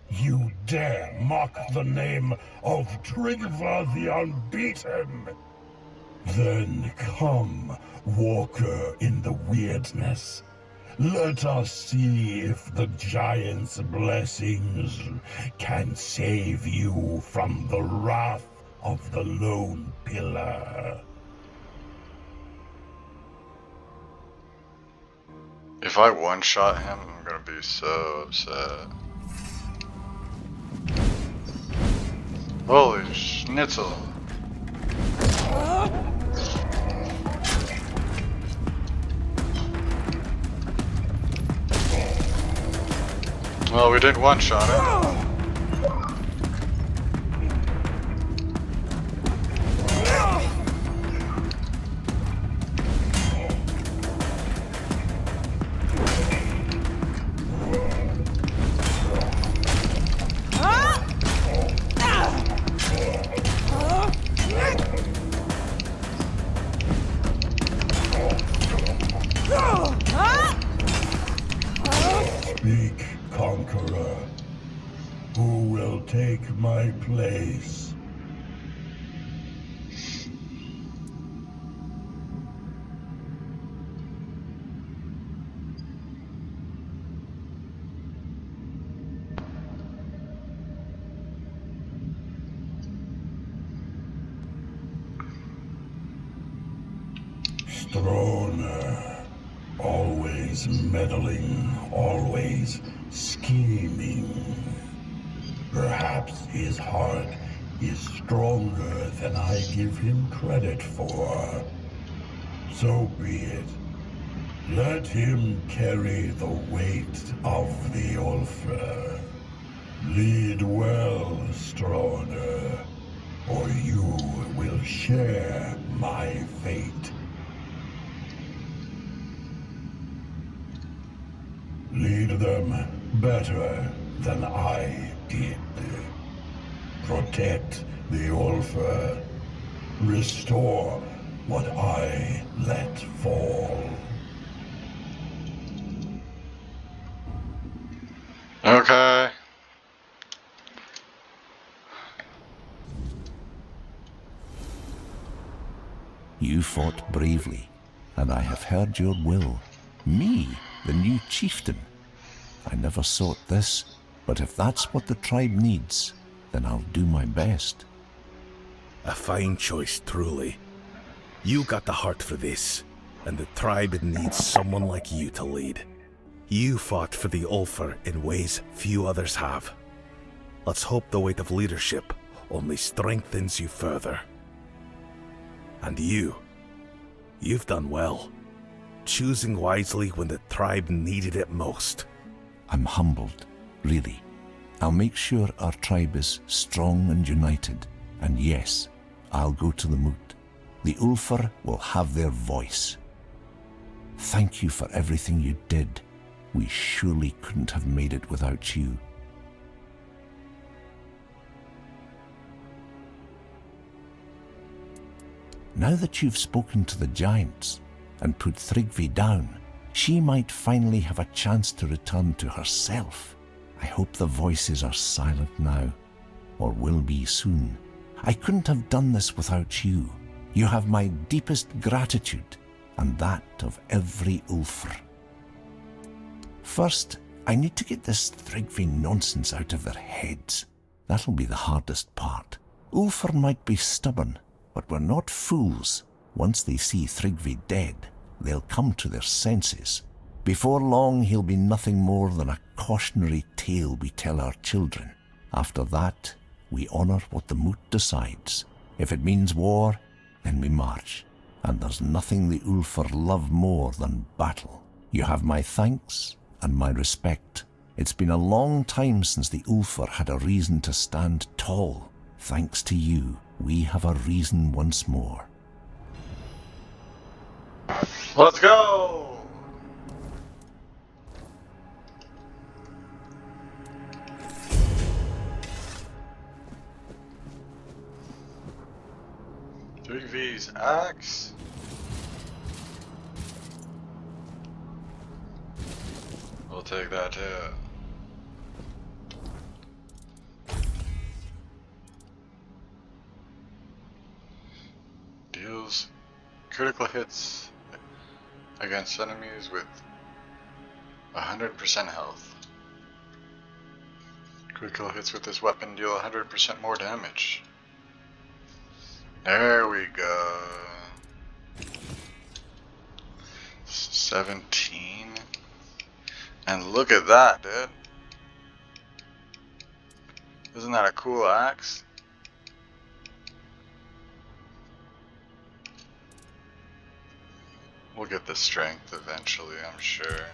You dare mock the name of Trigva the Unbeaten? Then come, walker in the weirdness. Let us see if the giant's blessings can save you from the wrath of the lone pillar. If I one-shot him, I'm gonna be so upset. Holy schnitzel. Well, we did one-shot him. conqueror. Who will take my place? Stroner. Always meddling, always scheming. Perhaps his heart is stronger than I give him credit for. So be it. Let him carry the weight of the Ulfer. Lead well, Stroner, or you will share my fate. Lead them better than I did. Protect the Ulfer. Restore what I let fall. Okay. You fought bravely, and I have heard your will. Me, the new chieftain. I never sought this, but if that's what the tribe needs, then I'll do my best. A fine choice, truly. You got the heart for this, and the tribe needs someone like you to lead. You fought for the Ulfer in ways few others have. Let's hope the weight of leadership only strengthens you further. And you've done well, choosing wisely when the tribe needed it most. I'm humbled, really. I'll make sure our tribe is strong and united, and yes, I'll go to the moot. The Ulfer will have their voice. Thank you for everything you did. We surely couldn't have made it without you. Now that you've spoken to the giants and put Thrigvi down, she might finally have a chance to return to herself. I hope the voices are silent now, or will be soon. I couldn't have done this without you. You have my deepest gratitude, and that of every Ulfer. First, I need to get this Thrigvi nonsense out of their heads. That'll be the hardest part. Ulfer might be stubborn, but we're not fools. Once they see Thrigvi dead, they'll come to their senses. Before long, he'll be nothing more than a cautionary tale we tell our children. After that, we honor what the moot decides. If it means war, then we march. And there's nothing the Ulfer love more than battle. You have my thanks and my respect. It's been a long time since the Ulfer had a reason to stand tall. Thanks to you, we have a reason once more. Let's go! Thrigvi's axe? We'll take that too. Deals critical hits against enemies with 100% health. Critical hits with this weapon deal 100% more damage. There we go. 17. And look at that, dude. Isn't that a cool axe? We'll get the strength eventually, I'm sure.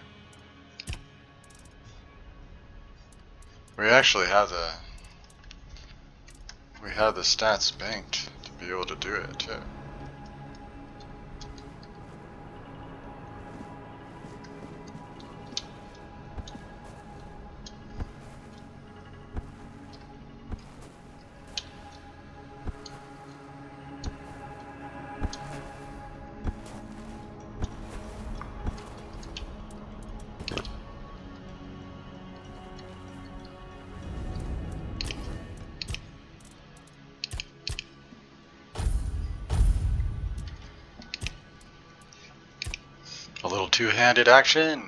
We actually have the stats banked to be able to do it too. two-handed action.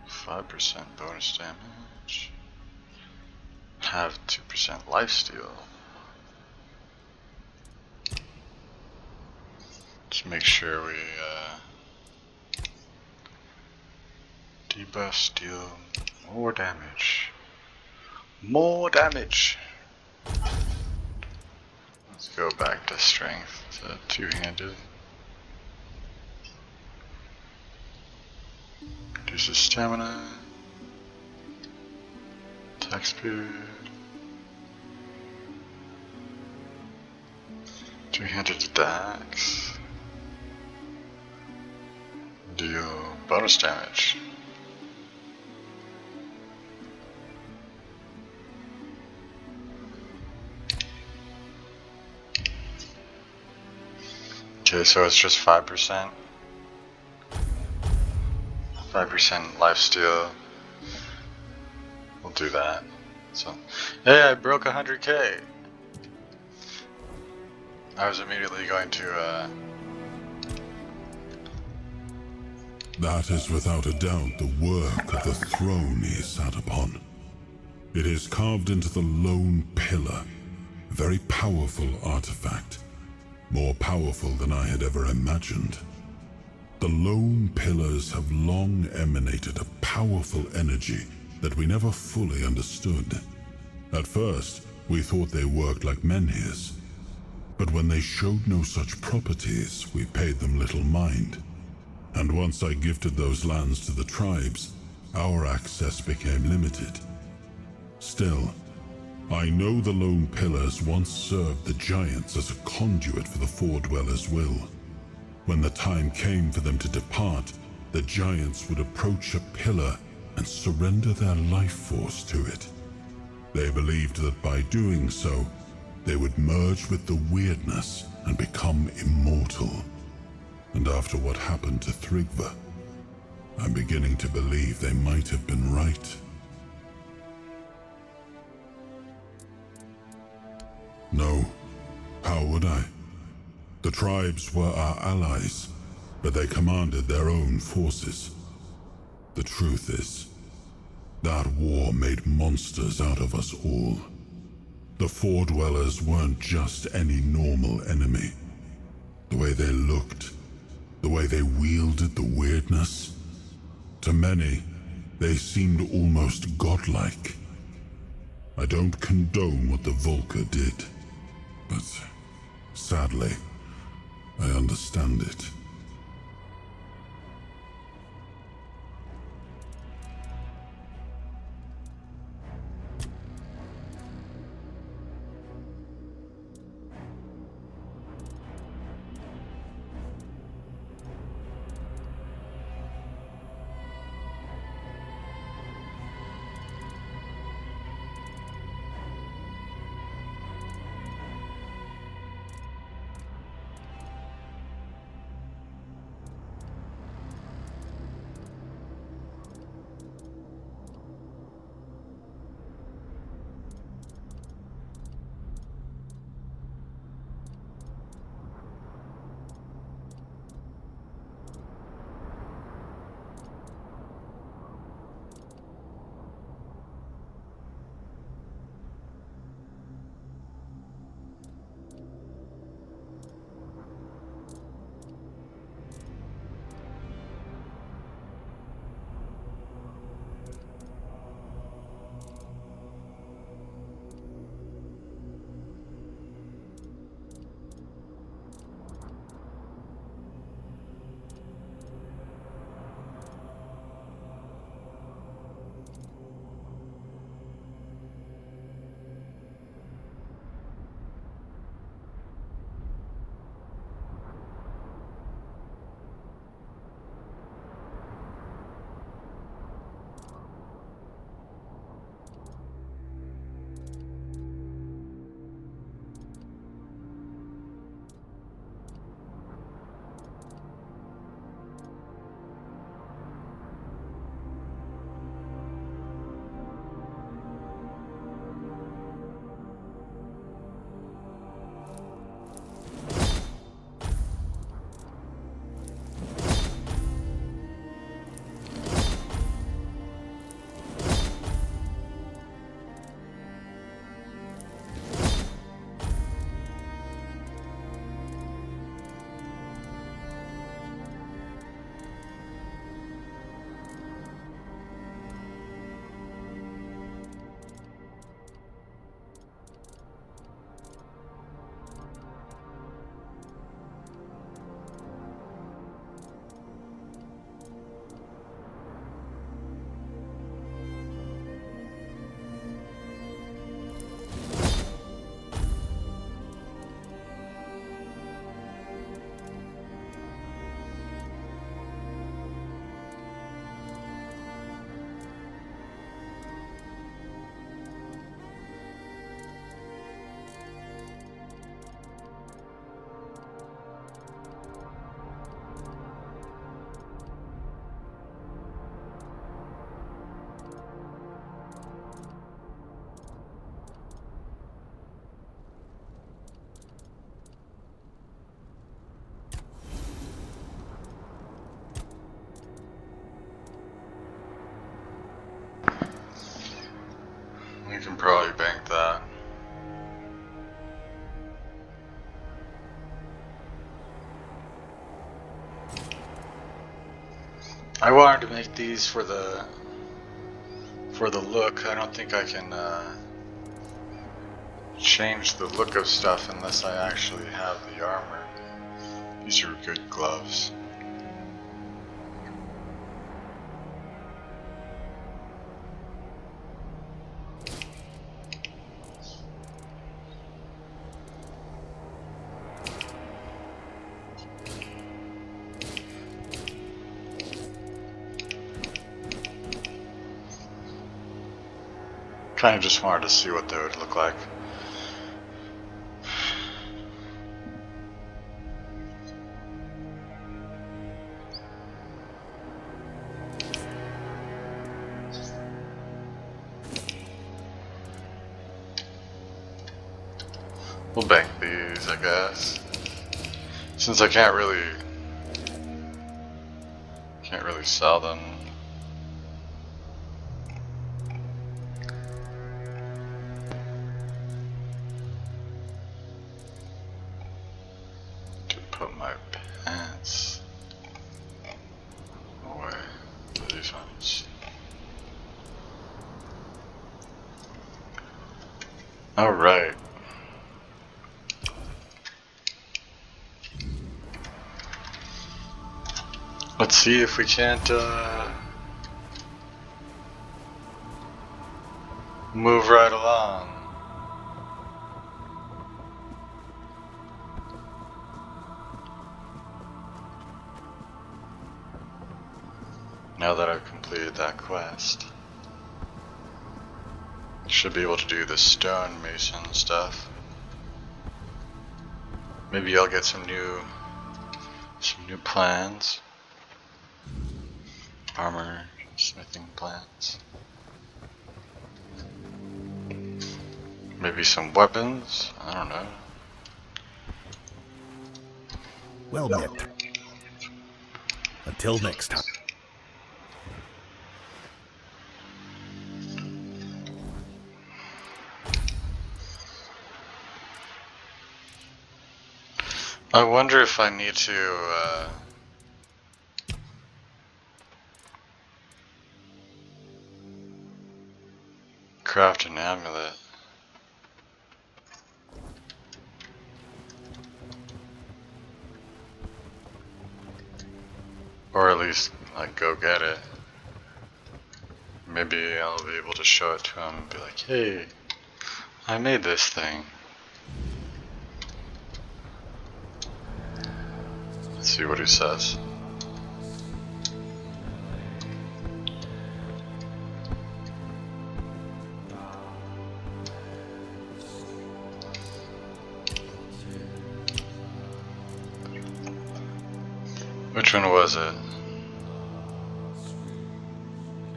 5% bonus damage. Have 2% lifesteal. Let's make sure we debuff, deal more damage. More damage! Let's go back to strength, to two-handed. Reduces stamina. Attack speed. Two-handed attacks. Deal bonus damage. Okay, so it's just 5%. 5% lifesteal. We'll do that. So, hey, I broke 100k. I was immediately going to, That is without a doubt the work of the throne he sat upon. It is carved into the lone pillar, a very powerful artifact, more powerful than I had ever imagined. The lone pillars have long emanated a powerful energy that we never fully understood. At first, we thought they worked like menhirs, but when they showed no such properties, we paid them little mind. And once I gifted those lands to the tribes, our access became limited. Still, I know the lone pillars once served the giants as a conduit for the Four Dwellers' will. When the time came for them to depart, the giants would approach a pillar and surrender their life force to it. They believed that by doing so, they would merge with the weirdness and become immortal. And after what happened to Thrigva, I'm beginning to believe they might have been right. No, how would I? The tribes were our allies, but they commanded their own forces. The truth is, that war made monsters out of us all. The Four Dwellers weren't just any normal enemy. The way they looked, the way they wielded the weirdness. To many, they seemed almost godlike. I don't condone what the Volker did, but sadly, I understand it. probably bank that. I wanted to make these for the look. I don't think I can change the look of stuff unless I actually have the armor. These are good gloves. Kind of just wanted to see what they would look like. We'll bank these, I guess. Since I can't really sell them. To put my pants away. These ones. Alright. Let's see if we can't move right along. Now that I've completed that quest, should be able to do the stonemason stuff. Maybe I'll get some new plans. Armor smithing plans. Maybe some weapons. I don't know. Well met. Until next time. I wonder if I need to craft an amulet. Or at least, like, go get it. Maybe I'll be able to show it to him and be like, hey, I made this thing. Let's see what he says. Which one was it?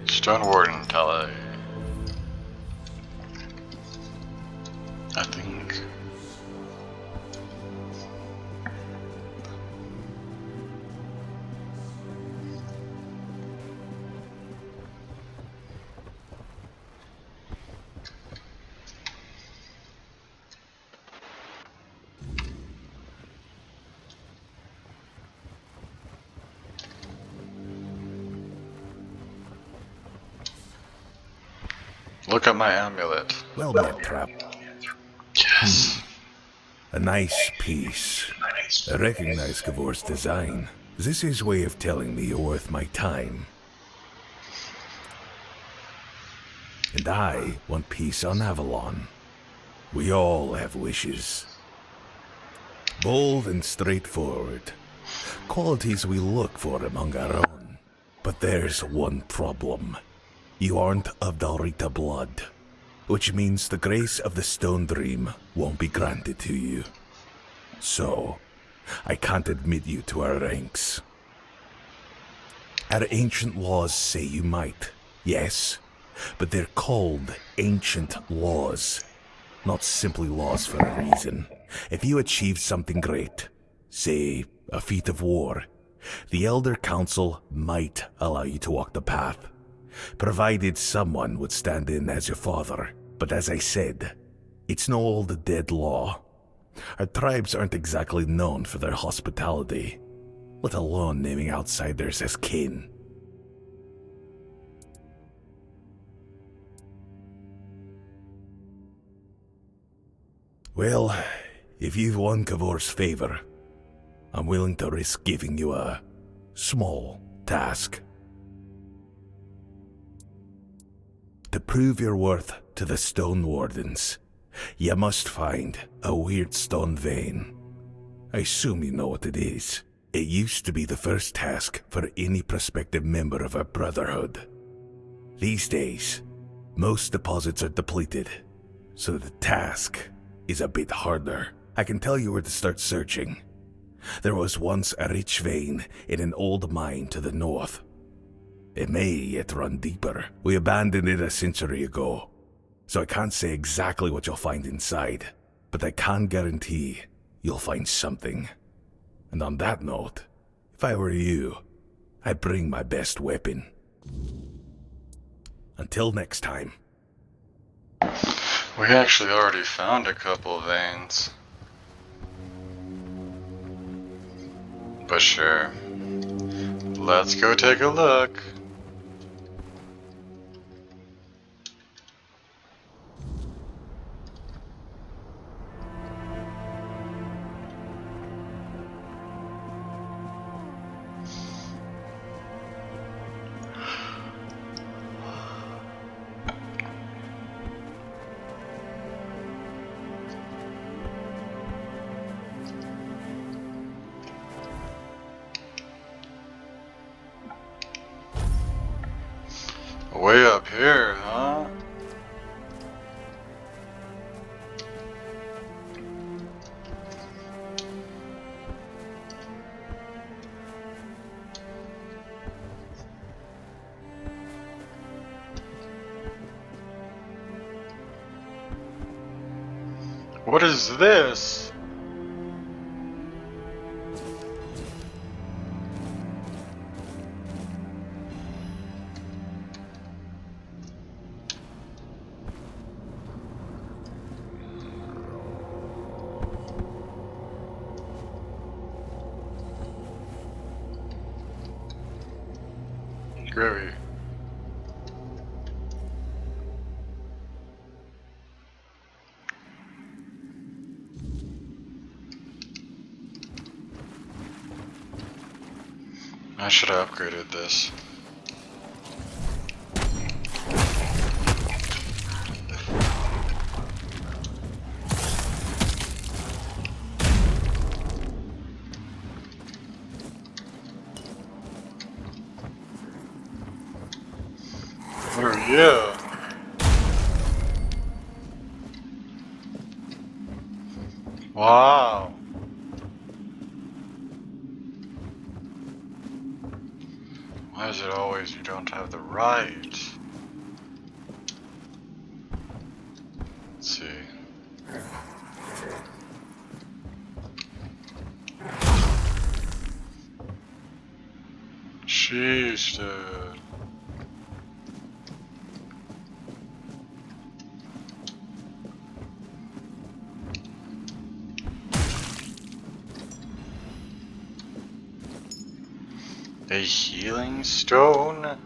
Stone Warden Tele. I think. Look at my amulet. Well met, Trap. Yes. A nice piece. I recognize Gavor's design. This is his way of telling me you're worth my time. And I want peace on Avalon. We all have wishes. Bold and straightforward. Qualities we look for among our own. But there's one problem. You aren't of Dalrita blood, which means the grace of the Stone Dream won't be granted to you. So, I can't admit you to our ranks. Our ancient laws say you might, yes, but they're called ancient laws, not simply laws for a reason. If you achieved something great, say a feat of war, the Elder Council might allow you to walk the path, provided someone would stand in as your father But as I said, it's no old dead law. Our tribes aren't exactly known for their hospitality, let alone naming outsiders as kin. Well, if you've won Kavor's favor, I'm willing to risk giving you a small task. To prove your worth to the Stone Wardens, you must find a weird stone vein. I assume you know what it is. It used to be the first task for any prospective member of our Brotherhood. These days, most deposits are depleted, so the task is a bit harder. I can tell you where to start searching. There was once a rich vein in an old mine to the north. It may yet run deeper. We abandoned it a century ago, so I can't say exactly what you'll find inside, but I can guarantee you'll find something. And on that note, if I were you, I'd bring my best weapon. Until next time. We actually already found a couple veins. But sure. Let's go take a look. Way up here, huh? What is this? Groovy. I should have upgraded this. What are you? Wow. Why is it always you don't have the right? Let's see. Sheesh, dude. A healing stone?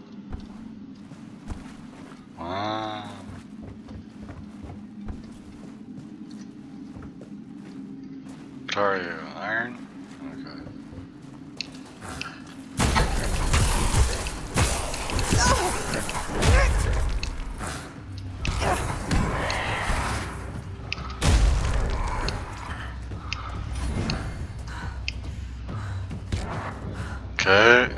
Wow. What are you? Iron? Okay. Okay.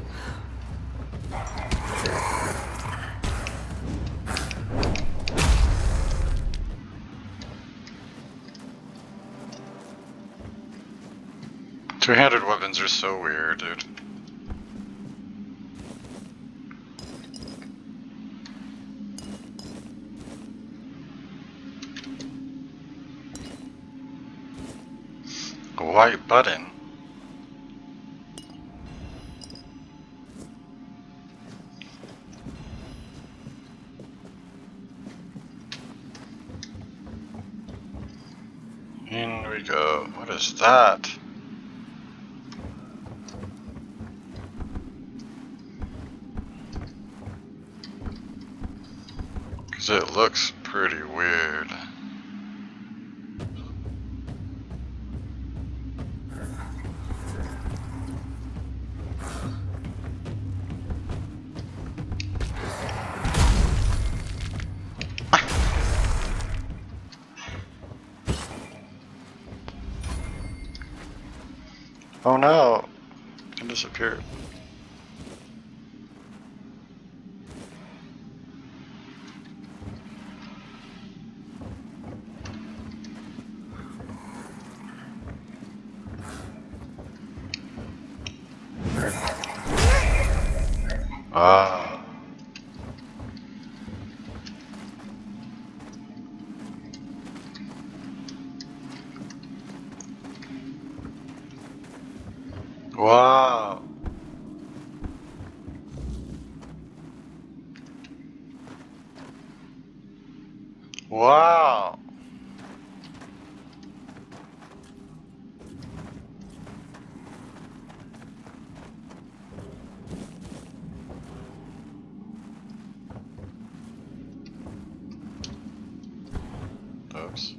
Two-handed weapons are so weird, dude. A white button. we go. What is that? Because it looks pretty weird. Oh no! It disappeared. Ah. Wow. Wow. Oops.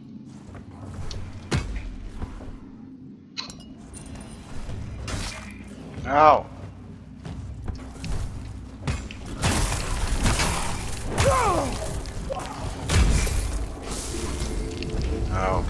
Ow. Ow.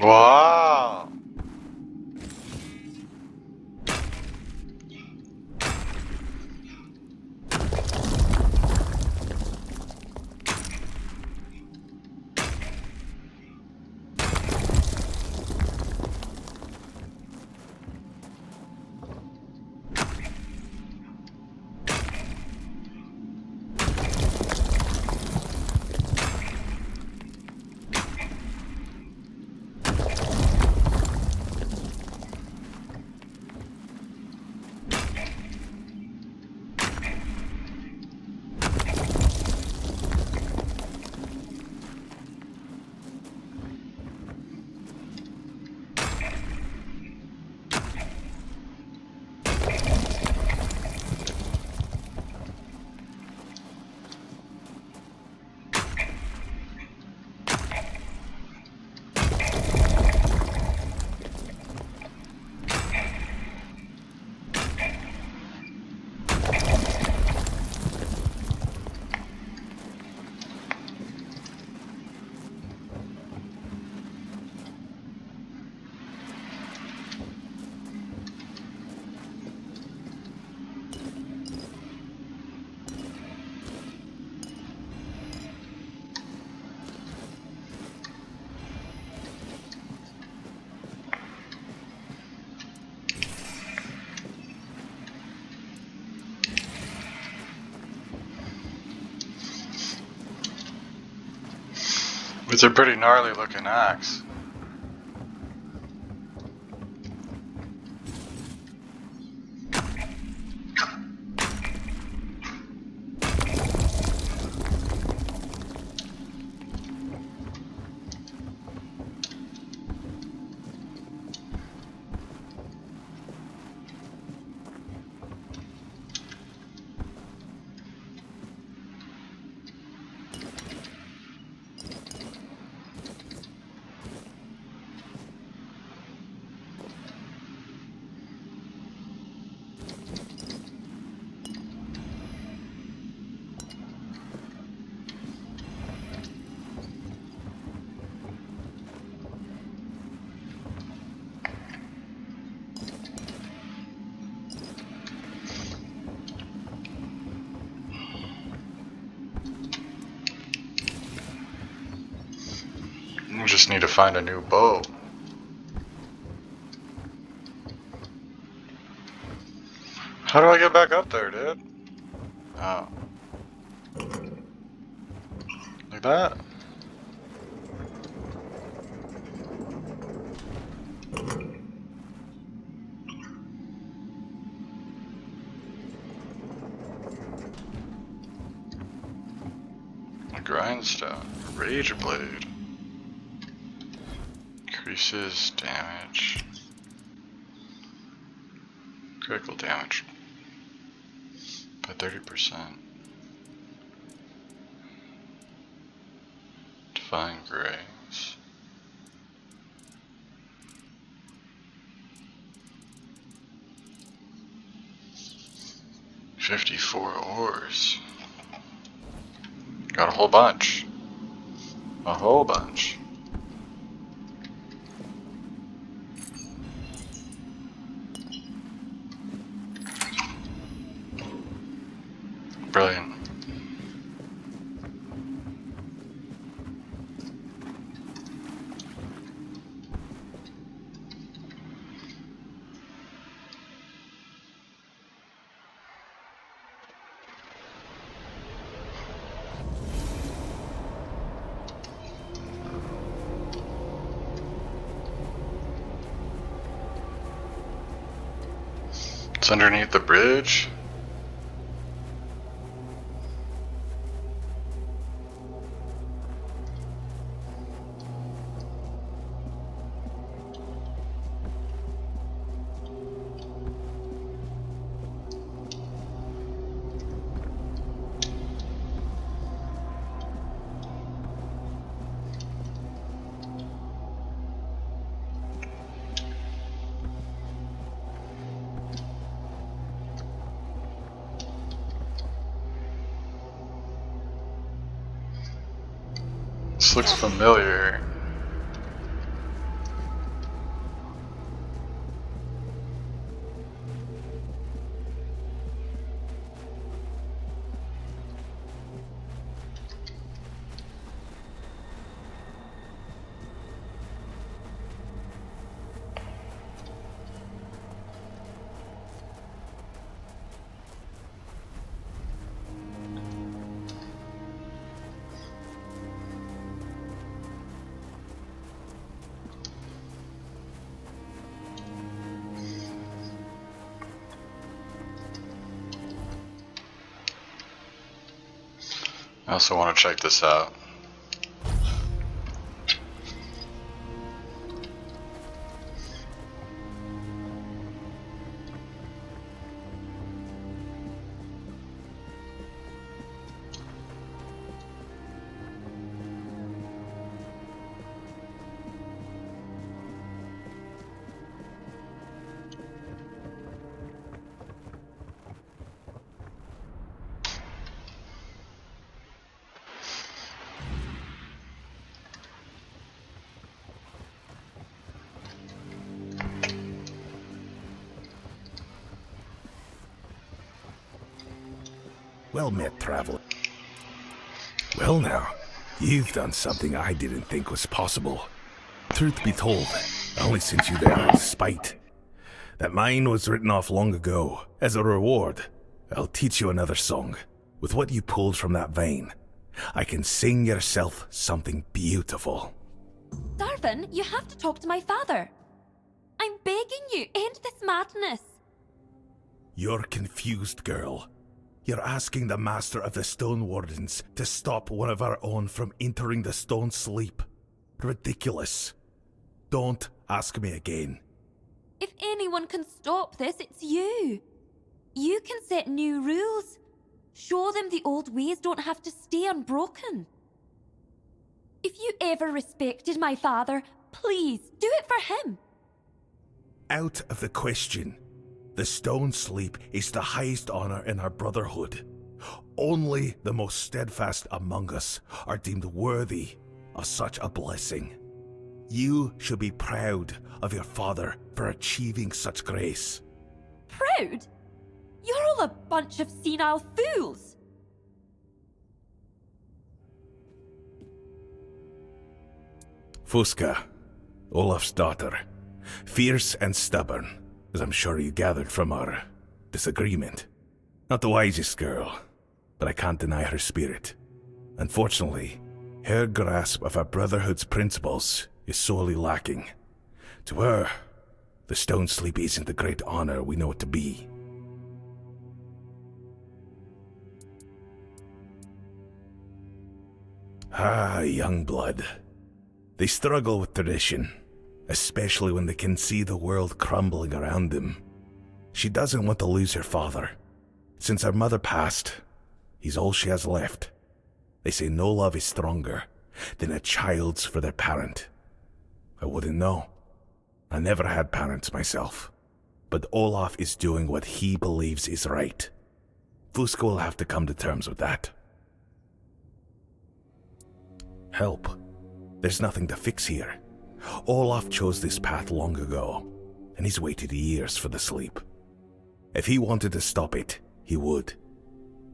Wow. It's a pretty gnarly looking axe. just need to find a new bow. How do I get back up there, dude? Oh. Like that? A grindstone. Rage blade. Increases damage. Critical damage by 30%. Define grays. $54 ores. Got a whole bunch. A whole bunch. Brilliant. It's underneath the bridge. This looks familiar. I also want to check this out. Well met, traveler. Well now, you've done something I didn't think was possible. Truth be told, I only sent you there out of spite. That mine was written off long ago. As a reward, I'll teach you another song. With what you pulled from that vein, I can sing yourself something beautiful. Darvin, you have to talk to my father. I'm begging you, end this madness. You're confused, girl. You're asking the Master of the Stone Wardens to stop one of our own from entering the Stone Sleep. Ridiculous. Don't ask me again. If anyone can stop this, it's you. You can set new rules. Show them the old ways don't have to stay unbroken. If you ever respected my father, please do it for him. Out of the question. The Stone Sleep is the highest honor in our brotherhood. Only the most steadfast among us are deemed worthy of such a blessing. You should be proud of your father for achieving such grace. Proud? You're all a bunch of senile fools. Fusca, Olaf's daughter. Fierce and stubborn, as I'm sure you gathered from our disagreement. Not the wisest girl, but I can't deny her spirit. Unfortunately, her grasp of our Brotherhood's principles is sorely lacking. To her, the Stone Sleep isn't the great honor we know it to be. Ah, young blood. They struggle with tradition, especially when they can see the world crumbling around them. She doesn't want to lose her father. Since her mother passed, he's all she has left. They say no love is stronger than a child's for their parent. I wouldn't know. I never had parents myself. But Olaf is doing what he believes is right. Fusca will have to come to terms with that. Help. There's nothing to fix here. Olaf chose this path long ago, and he's waited years for the sleep. If he wanted to stop it, he would.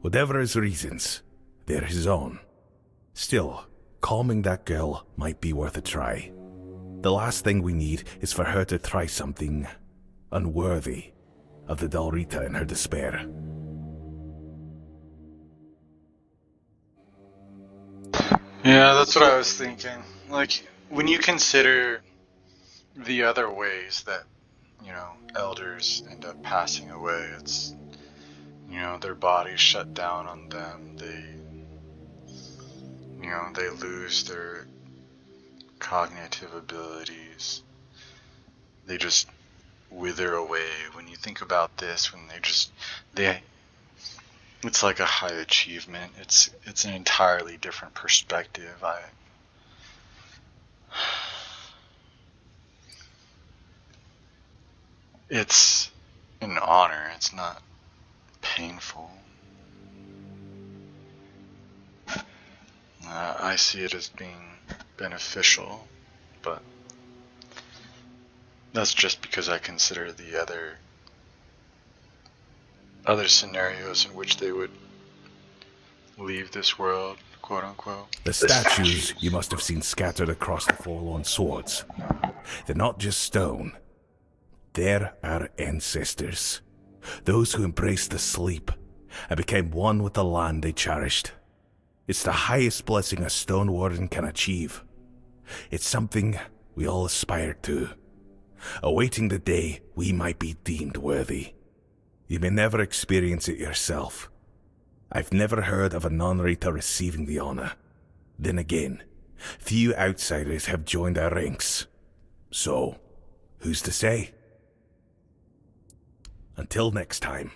Whatever his reasons, they're his own. Still, calming that girl might be worth a try. The last thing we need is for her to try something unworthy of the Dalrita in her despair. Yeah, that's what I was thinking. Like, when you consider the other ways that, elders end up passing away, it's, their bodies shut down on them. They lose their cognitive abilities. They just wither away. When you think about this, it's like a high achievement. It's an entirely different perspective. It's an honor. It's not painful. I see it as being beneficial, but that's just because I consider the other scenarios in which they would leave this world, quote unquote. The statues you must have seen scattered across the Forlorn swords. They're not just stone. They're our ancestors. Those who embraced the sleep and became one with the land they cherished. It's the highest blessing a stone warden can achieve. It's something we all aspire to, awaiting the day we might be deemed worthy. You may never experience it yourself. I've never heard of a non-Rita receiving the honor. Then again, few outsiders have joined our ranks. So, who's to say? Until next time.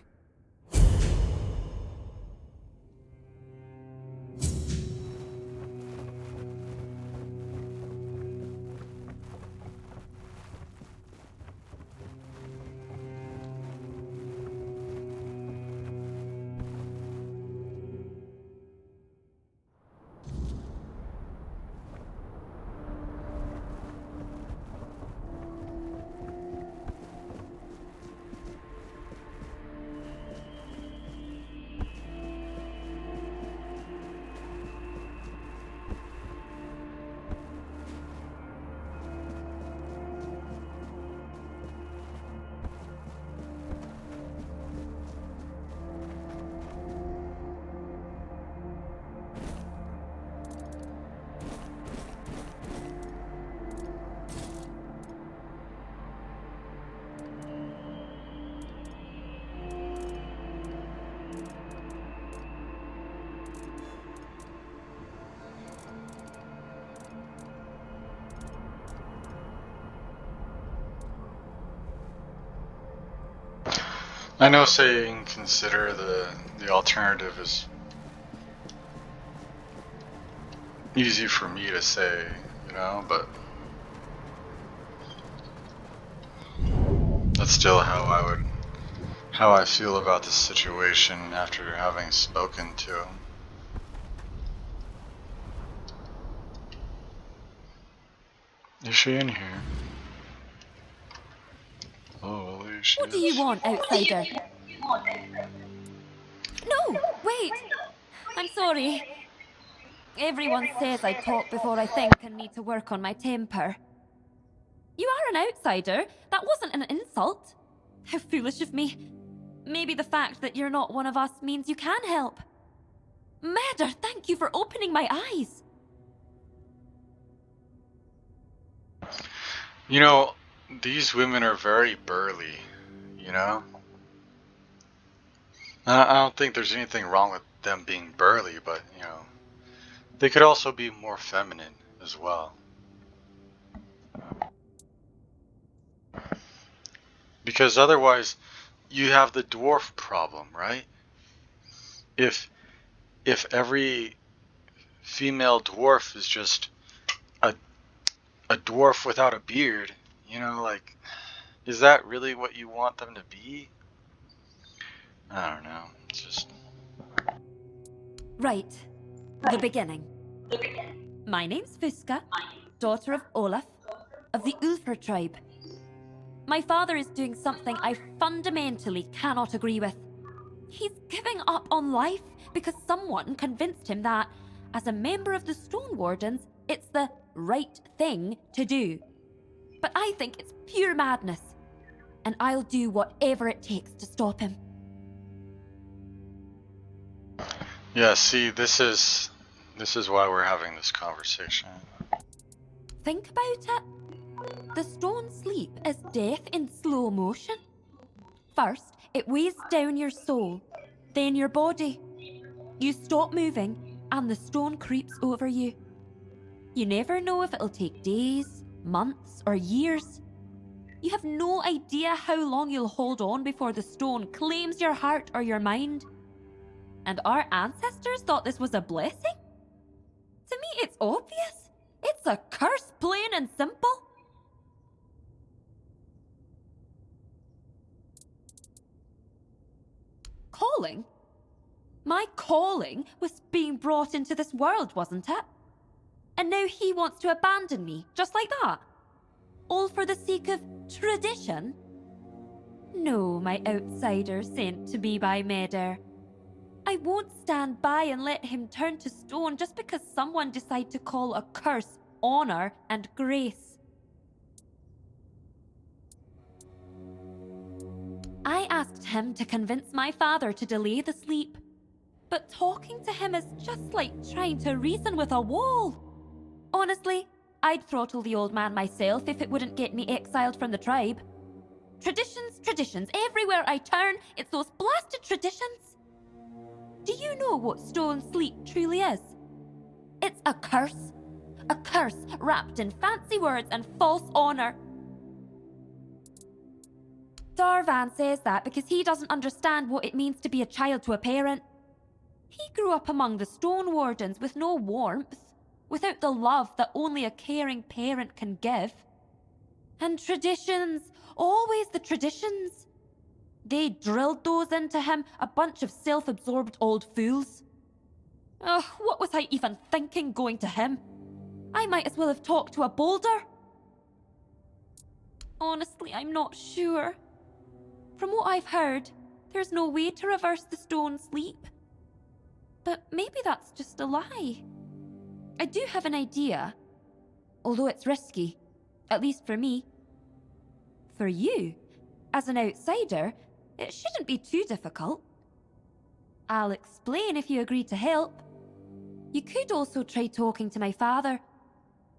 I know saying consider the alternative is easy for me to say, but that's still how I feel about the situation after having spoken to him. Is she in here? Oh, well, there she What is. do you want, outsider? No, wait! I'm sorry. Everyone says I talk before I think and need to work on my temper. You are an outsider. That wasn't an insult. How foolish of me. Maybe the fact that you're not one of us means you can help. Murder, thank you for opening my eyes. You know, these women are very burly, you know? I don't think there's anything wrong with them being burly, but, you know, they could also be more feminine as well. Because otherwise, you have the dwarf problem, right? If every female dwarf is just a dwarf without a beard, you know, like, is that really what you want them to be? I don't know. It's just... Right. The beginning. My name's Fuska, daughter of Olaf, of the Ulfr tribe. My father is doing something I fundamentally cannot agree with. He's giving up on life because someone convinced him that, as a member of the Stone Wardens, it's the right thing to do. But I think it's pure madness, and I'll do whatever it takes to stop him. Yeah, see, this is why we're having this conversation. Think about it. The stone sleep is death in slow motion. First, it weighs down your soul, then your body. You stop moving, and the stone creeps over you. You never know if it'll take days, months, or years. You have no idea how long you'll hold on before the stone claims your heart or your mind. And our ancestors thought this was a blessing? To me, it's obvious. It's a curse, plain and simple. Calling? My calling was being brought into this world, wasn't it? And now he wants to abandon me, just like that? All for the sake of tradition? No, my outsider sent to me by Medr. I won't stand by and let him turn to stone just because someone decided to call a curse honor and grace. I asked him to convince my father to delay the sleep. But talking to him is just like trying to reason with a wall. Honestly, I'd throttle the old man myself if it wouldn't get me exiled from the tribe. Traditions, traditions. Everywhere I turn, it's those blasted traditions. Do you know what stone sleep truly is? It's a curse. A curse wrapped in fancy words and false honor. Darvan says that because he doesn't understand what it means to be a child to a parent. He grew up among the Stone Wardens with no warmth, without the love that only a caring parent can give. And traditions, always the traditions. They drilled those into him, a bunch of self-absorbed old fools. Ugh, what was I even thinking going to him? I might as well have talked to a boulder. Honestly, I'm not sure. From what I've heard, there's no way to reverse the stone sleep. But maybe that's just a lie. I do have an idea, although it's risky, at least for me. For you, as an outsider, it shouldn't be too difficult. I'll explain if you agree to help. You could also try talking to my father.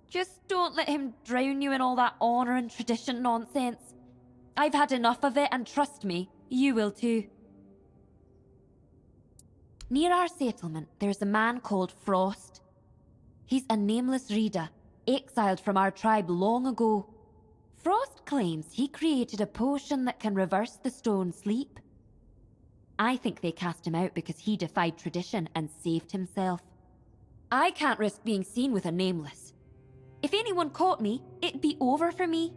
Just don't let him drown you in all that honor and tradition nonsense. I've had enough of it, and trust me, you will too. Near our settlement, there's a man called Frost. He's a nameless reader, exiled from our tribe long ago. Frost claims he created a potion that can reverse the stone sleep. I think they cast him out because he defied tradition and saved himself. I can't risk being seen with a nameless. If anyone caught me, it'd be over for me.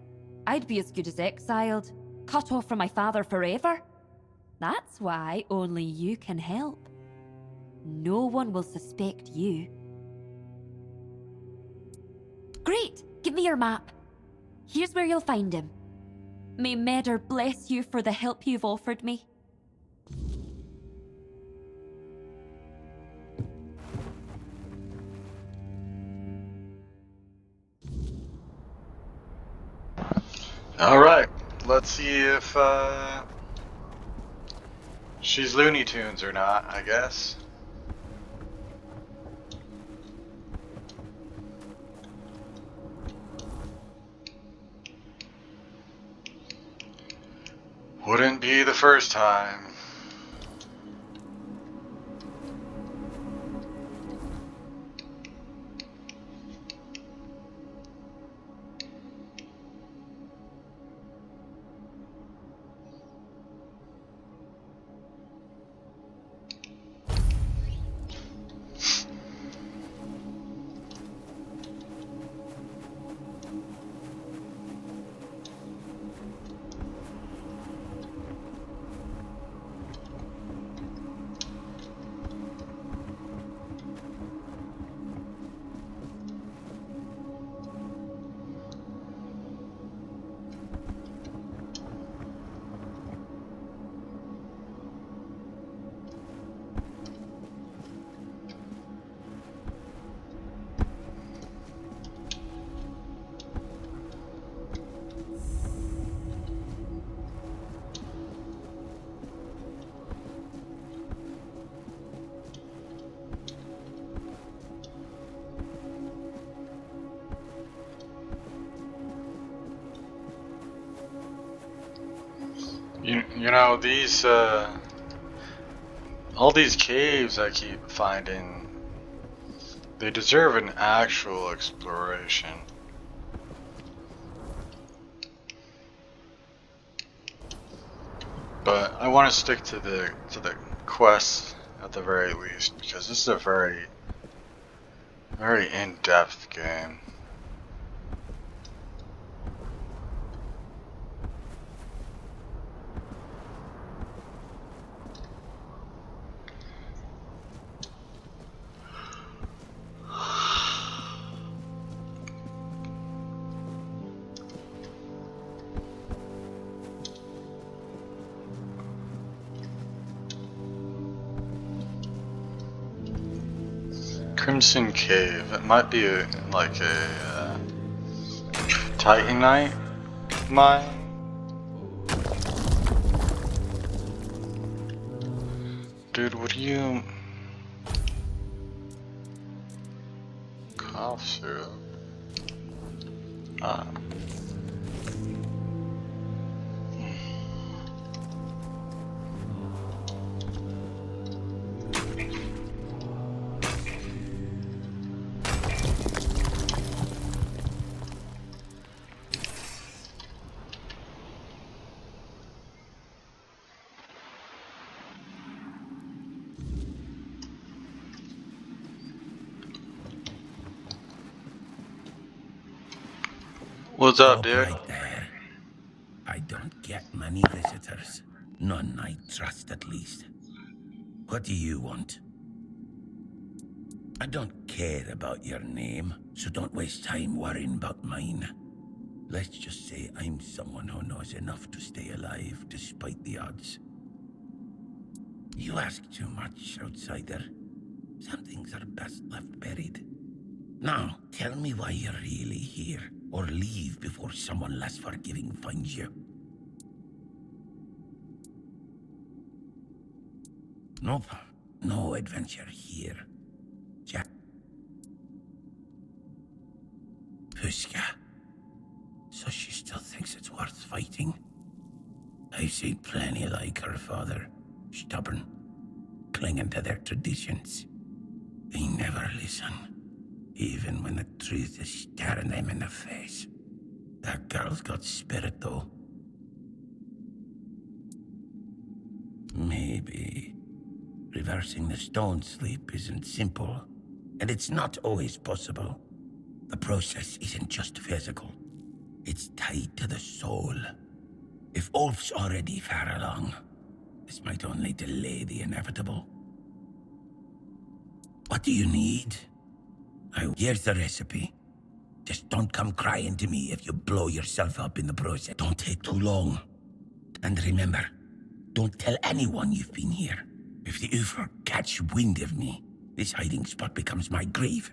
I'd be as good as exiled, cut off from my father forever. That's why only you can help. No one will suspect you. Great! Give me your map. Here's where you'll find him. May Medr bless you for the help you've offered me. Alright, let's see if she's Looney Tunes or not, I guess. Wouldn't be the first time. You know, these, all these caves I keep finding, they deserve an actual exploration. But I want to stick to the quests at the very least, because this is a very in-depth game. Crimson Cave. It might be like a Titanite mine. Dude, what do you... Cough syrup? What's up, dude? Right there. I don't get many visitors. None I trust, at least. What do you want? I don't care about your name, so don't waste time worrying about mine. Let's just say I'm someone who knows enough to stay alive despite the odds. You ask too much, outsider. Some things are best left buried. Now, tell me why you're really here, or leave before someone less forgiving finds you. Nope, no adventure here. Jack. Puska. So she still thinks it's worth fighting? I've seen plenty like her father. Stubborn, clinging to their traditions. They never listen. Even when the truth is staring them in the face. That girl's got spirit, though. Maybe. Reversing the stone sleep isn't simple. And it's not always possible. The process isn't just physical. It's tied to the soul. If Ulf's already far along, this might only delay the inevitable. What do you need? Here's the recipe. Just don't come crying to me if you blow yourself up in the process. Don't take too long. And remember, don't tell anyone you've been here. If the Ufr catch wind of me, this hiding spot becomes my grave.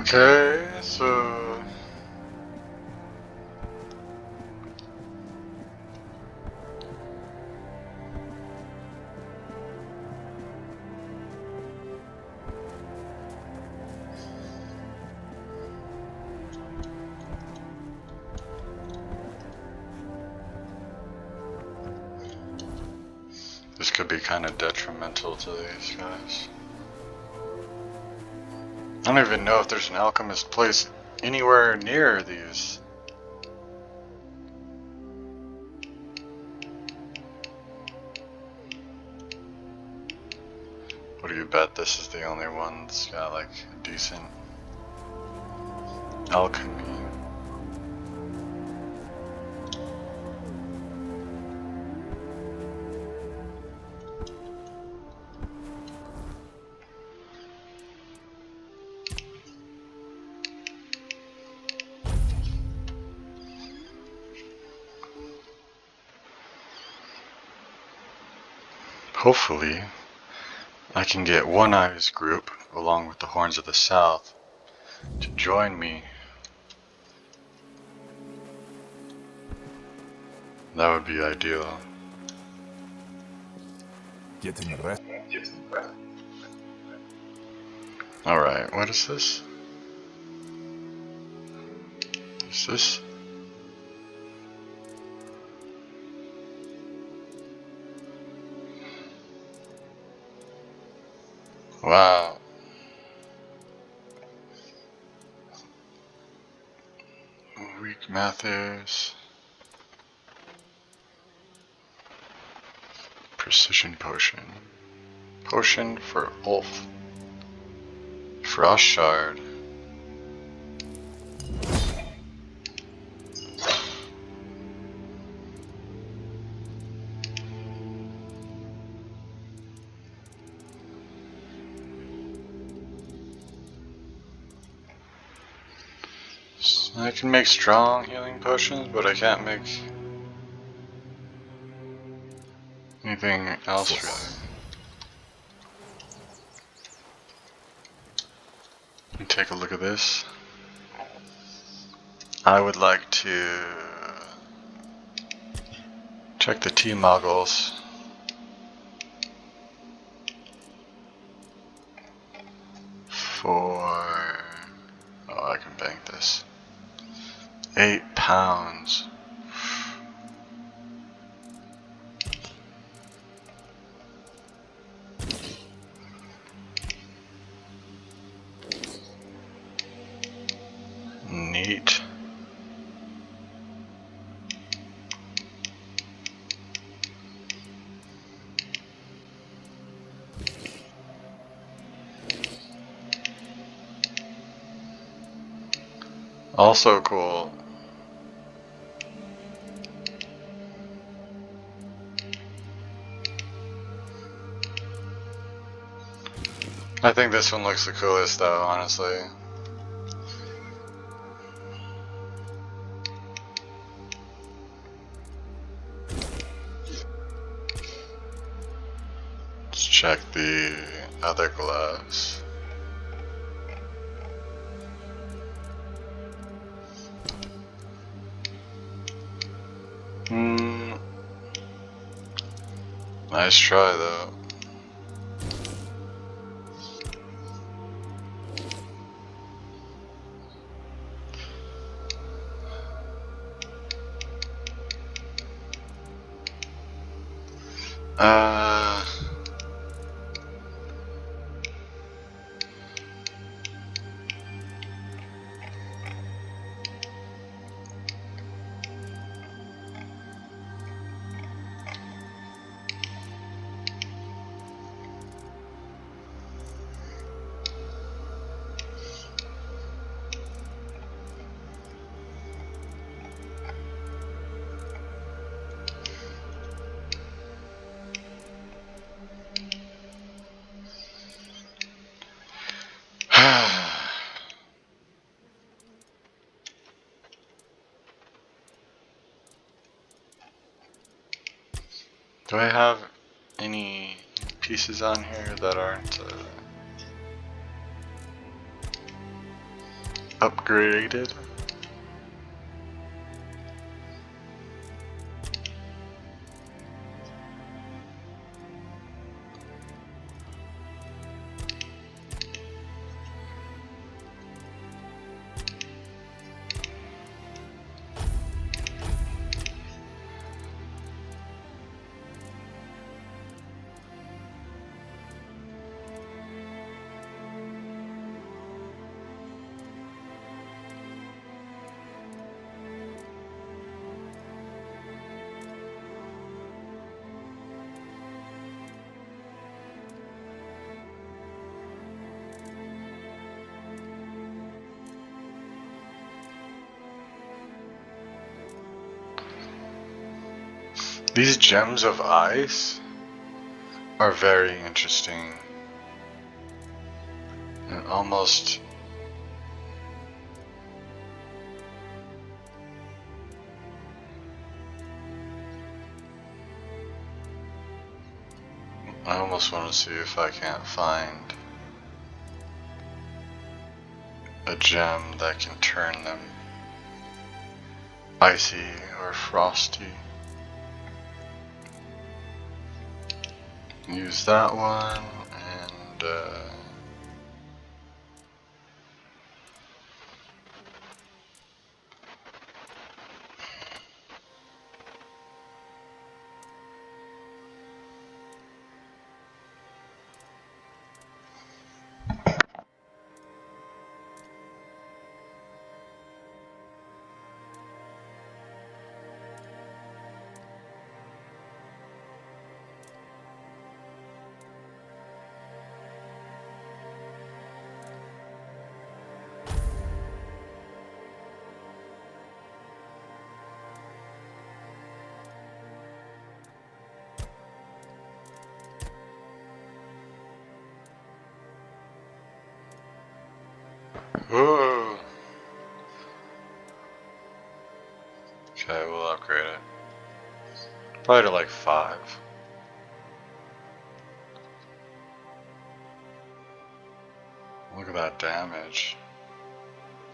Okay, so this could be kind of detrimental to these guys. I don't even know if there's an alchemist place anywhere near these. What do you bet this is the only one that's got like a decent alchemy? Hopefully, I can get One Eye's group, along with the Horns of the South, to join me. That would be ideal. Getting rest. Alright, what is this? Is this? Wow. Weak Mathis. Precision potion. Potion for Ulf. Frost Shard. I can make strong healing potions, but I can't make anything else really. Let me take a look at this. I would like to check the T-moggles. For... oh, I can bank this. 8 pounds. Neat. Also cool. I think this one looks the coolest though, honestly. Let's check the other gloves. Nice try though. Do I have any pieces on here that aren't upgraded. These gems of ice are very interesting and almost I almost want to see if I can't find a gem that can turn them icy or frosty. Use that one and whoa. Okay, we'll upgrade it. Probably to like 5. Look at that damage.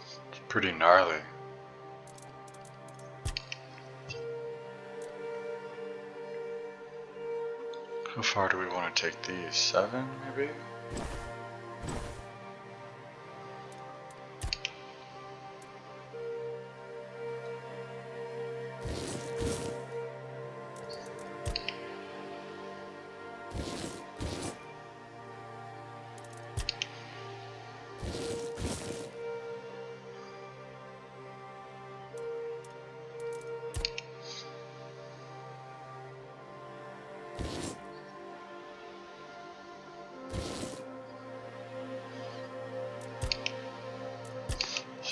It's pretty gnarly. How far do we want to take these? 7 maybe?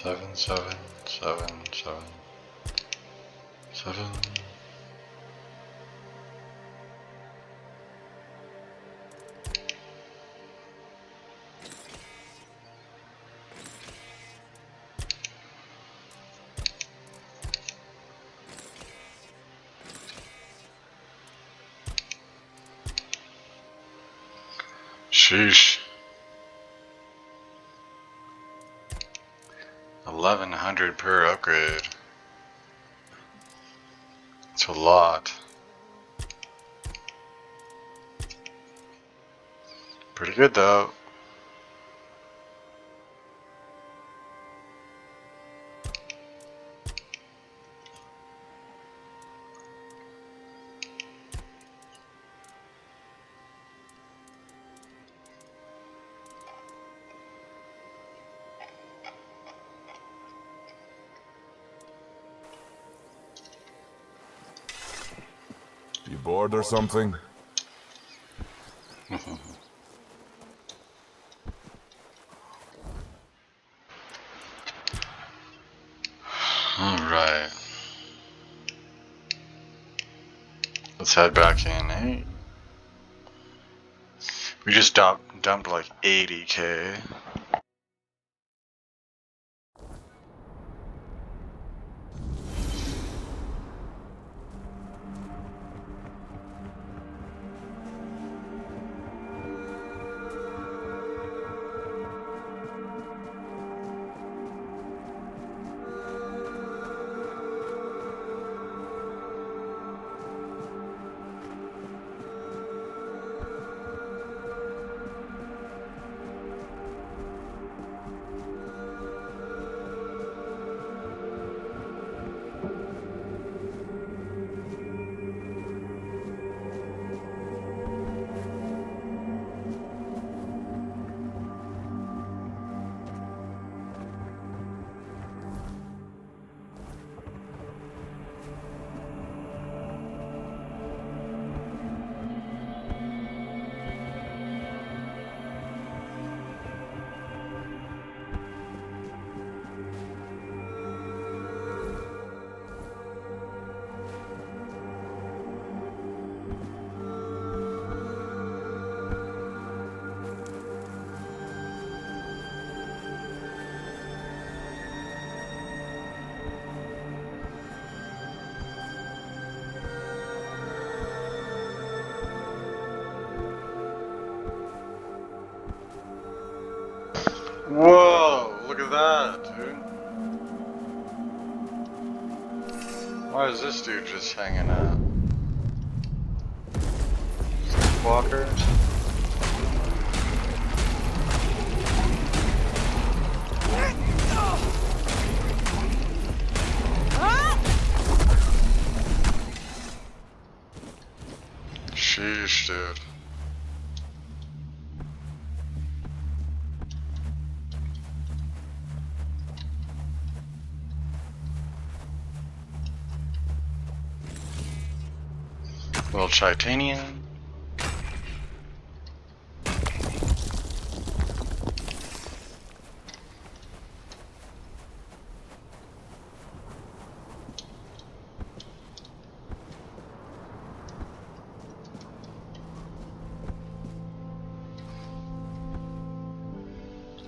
Seven, seven, seven, seven, seven. Sheesh. 1100 per upgrade. It's a lot. Pretty good though. You bored or something? Alright. Let's head back in. Hey. We just dumped like 80k. Whoa, look at that, dude. Why is this dude just hanging out? Walker? Sheesh, dude. Little titanium.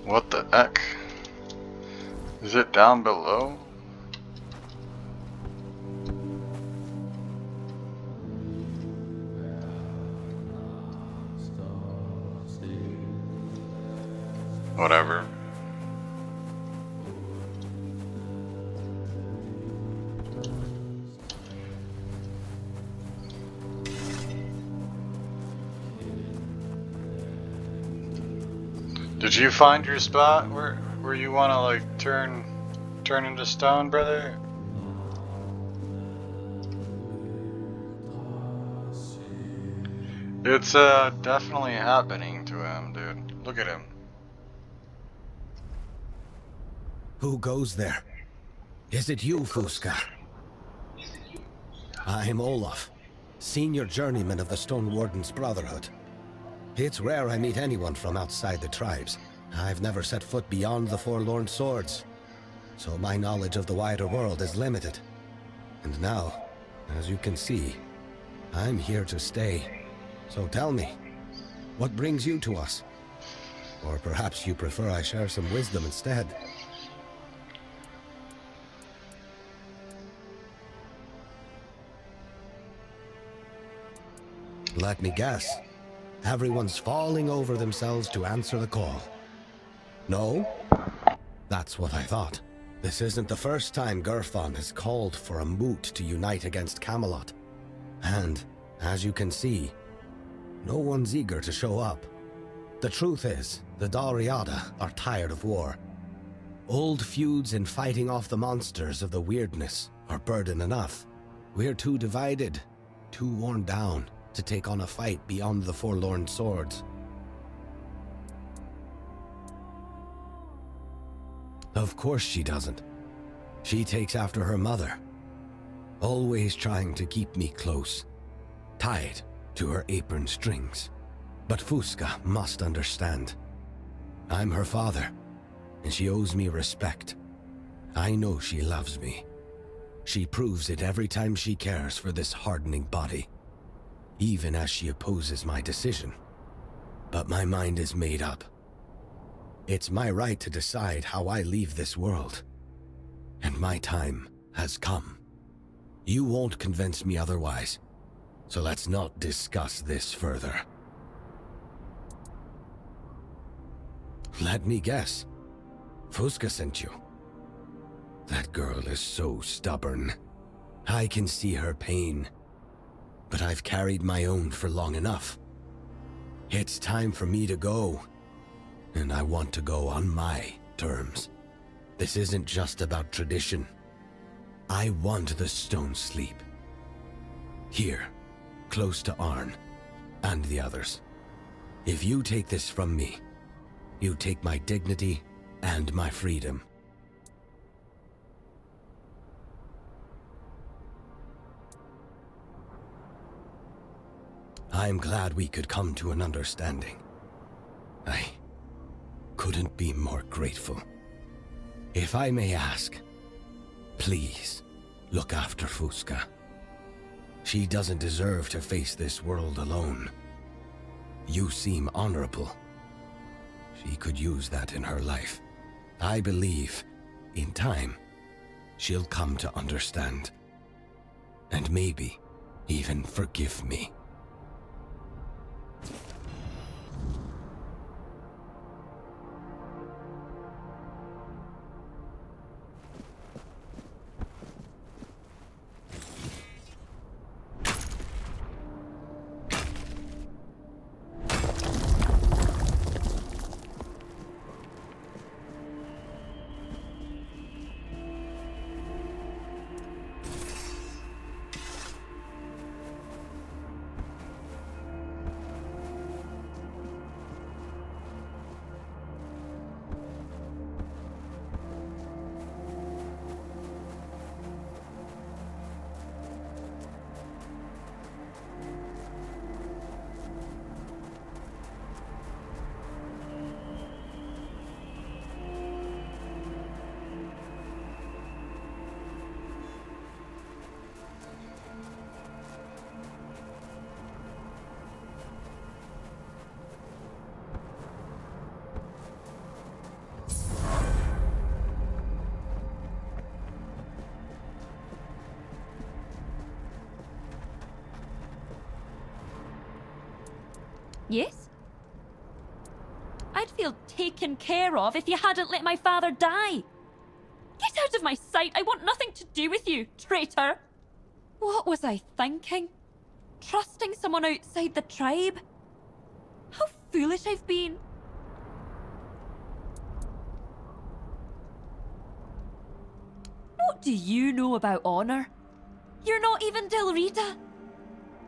What the heck? Is it down below? Whatever. Did you find your spot where you want to like turn into stone, brother? It's definitely happening to him, dude. Look at him. Who goes there? Is it you, Fusca? I'm Olaf, senior journeyman of the Stone Warden's Brotherhood. It's rare I meet anyone from outside the tribes. I've never set foot beyond the Forlorn swords, so my knowledge of the wider world is limited. And now, as you can see, I'm here to stay. So tell me, what brings you to us? Or perhaps you prefer I share some wisdom instead? Let me guess. Everyone's falling over themselves to answer the call. No? That's what I thought. This isn't the first time Gerfon has called for a moot to unite against Camelot. And, as you can see, no one's eager to show up. The truth is, the Dalriada are tired of war. Old feuds and fighting off the monsters of the weirdness are burden enough. We're too divided, too worn down to take on a fight beyond the Forlorn swords. Of course she doesn't. She takes after her mother, always trying to keep me close, tied to her apron strings. But Fusca must understand. I'm her father, and she owes me respect. I know she loves me. She proves it every time she cares for this hardening body, even as she opposes my decision. But my mind is made up. It's my right to decide how I leave this world, and my time has come. You won't convince me otherwise, so let's not discuss this further. Let me guess. Fusca sent you. That girl is so stubborn. I can see her pain, but I've carried my own for long enough. It's time for me to go, and I want to go on my terms. This isn't just about tradition. I want the Stone Sleep. Here, close to Arn, and the others. If you take this from me, you take my dignity and my freedom. I'm glad we could come to an understanding. I couldn't be more grateful. If I may ask, please look after Fusca. She doesn't deserve to face this world alone. You seem honorable. She could use that in her life. I believe, in time, she'll come to understand. And maybe even forgive me. Yes? I'd feel taken care of if you hadn't let my father die. Get out of my sight. I want nothing to do with you, traitor. What was I thinking? Trusting someone outside the tribe? How foolish I've been. What do you know about honor? You're not even Del Rita.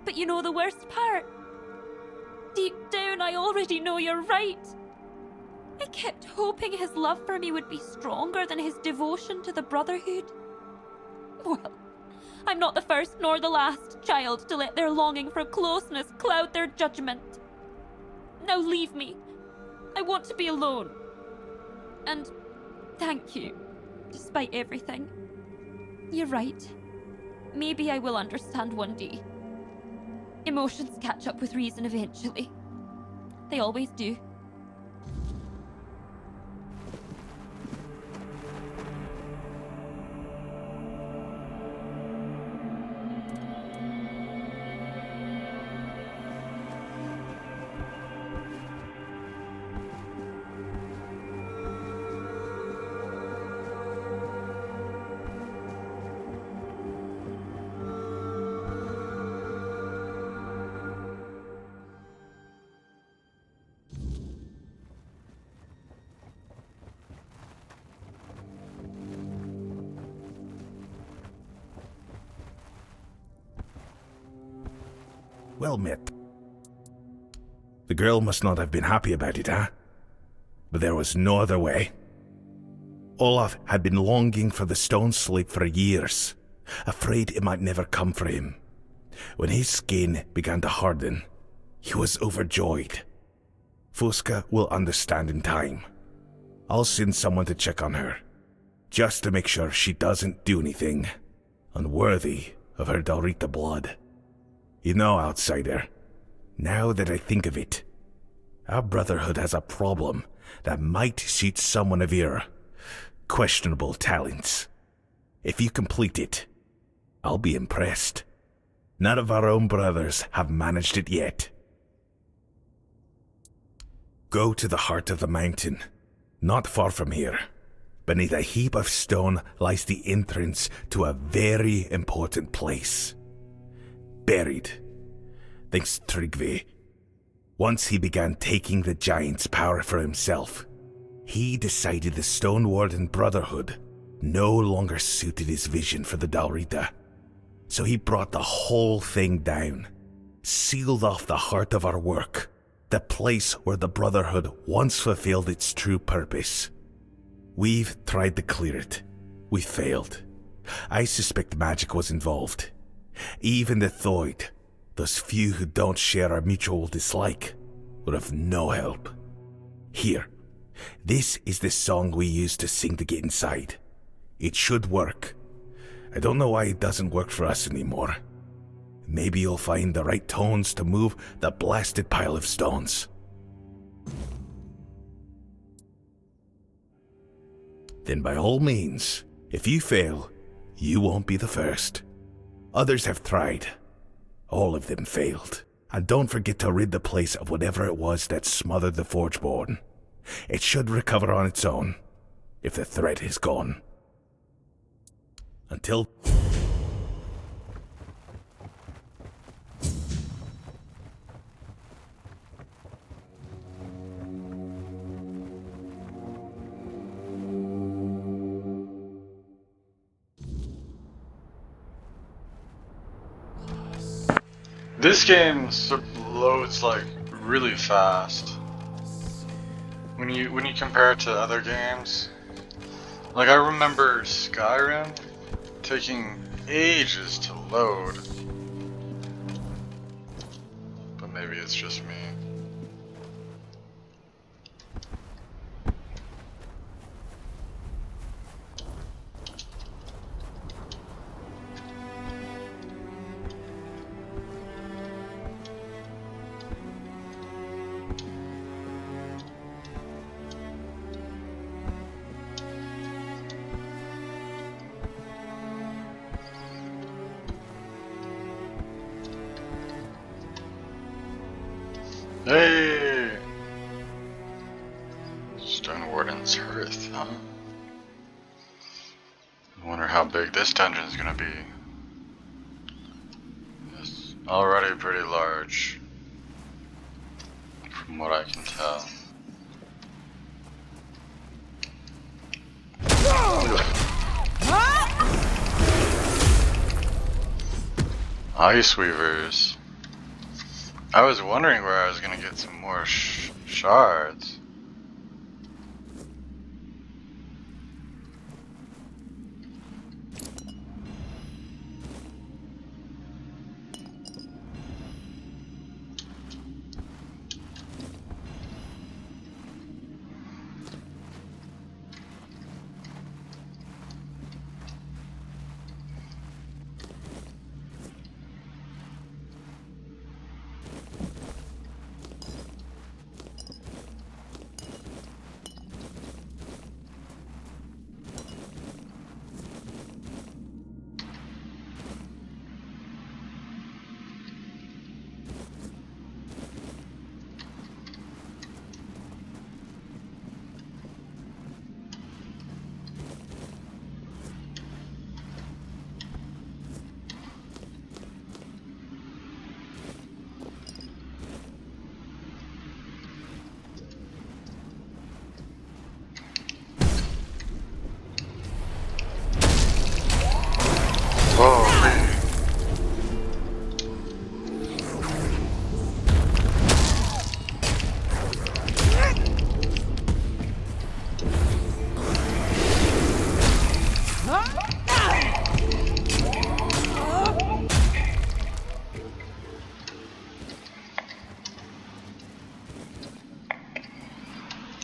But you know the worst part? Deep down, I already know you're right. I kept hoping his love for me would be stronger than his devotion to the Brotherhood. Well, I'm not the first nor the last child to let their longing for closeness cloud their judgment. Now leave me. I want to be alone. And thank you, despite everything. You're right. Maybe I will understand one day. Emotions catch up with reason eventually. They always do. Well met. The girl must not have been happy about it, huh? But there was no other way. Olaf had been longing for the stone slate for years, afraid it might never come for him. When his skin began to harden, he was overjoyed. Fusca will understand in time. I'll send someone to check on her, just to make sure she doesn't do anything unworthy of her Dalrita blood. You know, outsider, now that I think of it, our Brotherhood has a problem that might suit someone of your questionable talents. If you complete it, I'll be impressed. None of our own brothers have managed it yet. Go to the heart of the mountain, not far from here. Beneath a heap of stone lies the entrance to a very important place. Buried, thanks to Tryggvi. Once he began taking the giant's power for himself, he decided the Stone Warden Brotherhood no longer suited his vision for the Dalrita. So he brought the whole thing down, sealed off the heart of our work, the place where the Brotherhood once fulfilled its true purpose. We've tried to clear it. We failed. I suspect magic was involved. Even the Thoid, those few who don't share our mutual dislike, would have no help. Here, this is the song we used to sing to get inside. It should work. I don't know why it doesn't work for us anymore. Maybe you'll find the right tones to move the blasted pile of stones. Then by all means, if you fail, you won't be the first. Others have tried. All of them failed. And don't forget to rid the place of whatever it was that smothered the Forgeborn. It should recover on its own, if the threat is gone. Until... This game loads like really fast. When you compare it to other games, like I remember Skyrim taking ages to load, but maybe it's just me. Hey! Stone Warden's Hearth, huh? I wonder how big this dungeon is gonna be. It's already pretty large, from what I can tell. Ice Weavers. I was wondering where I was gonna get some more shards.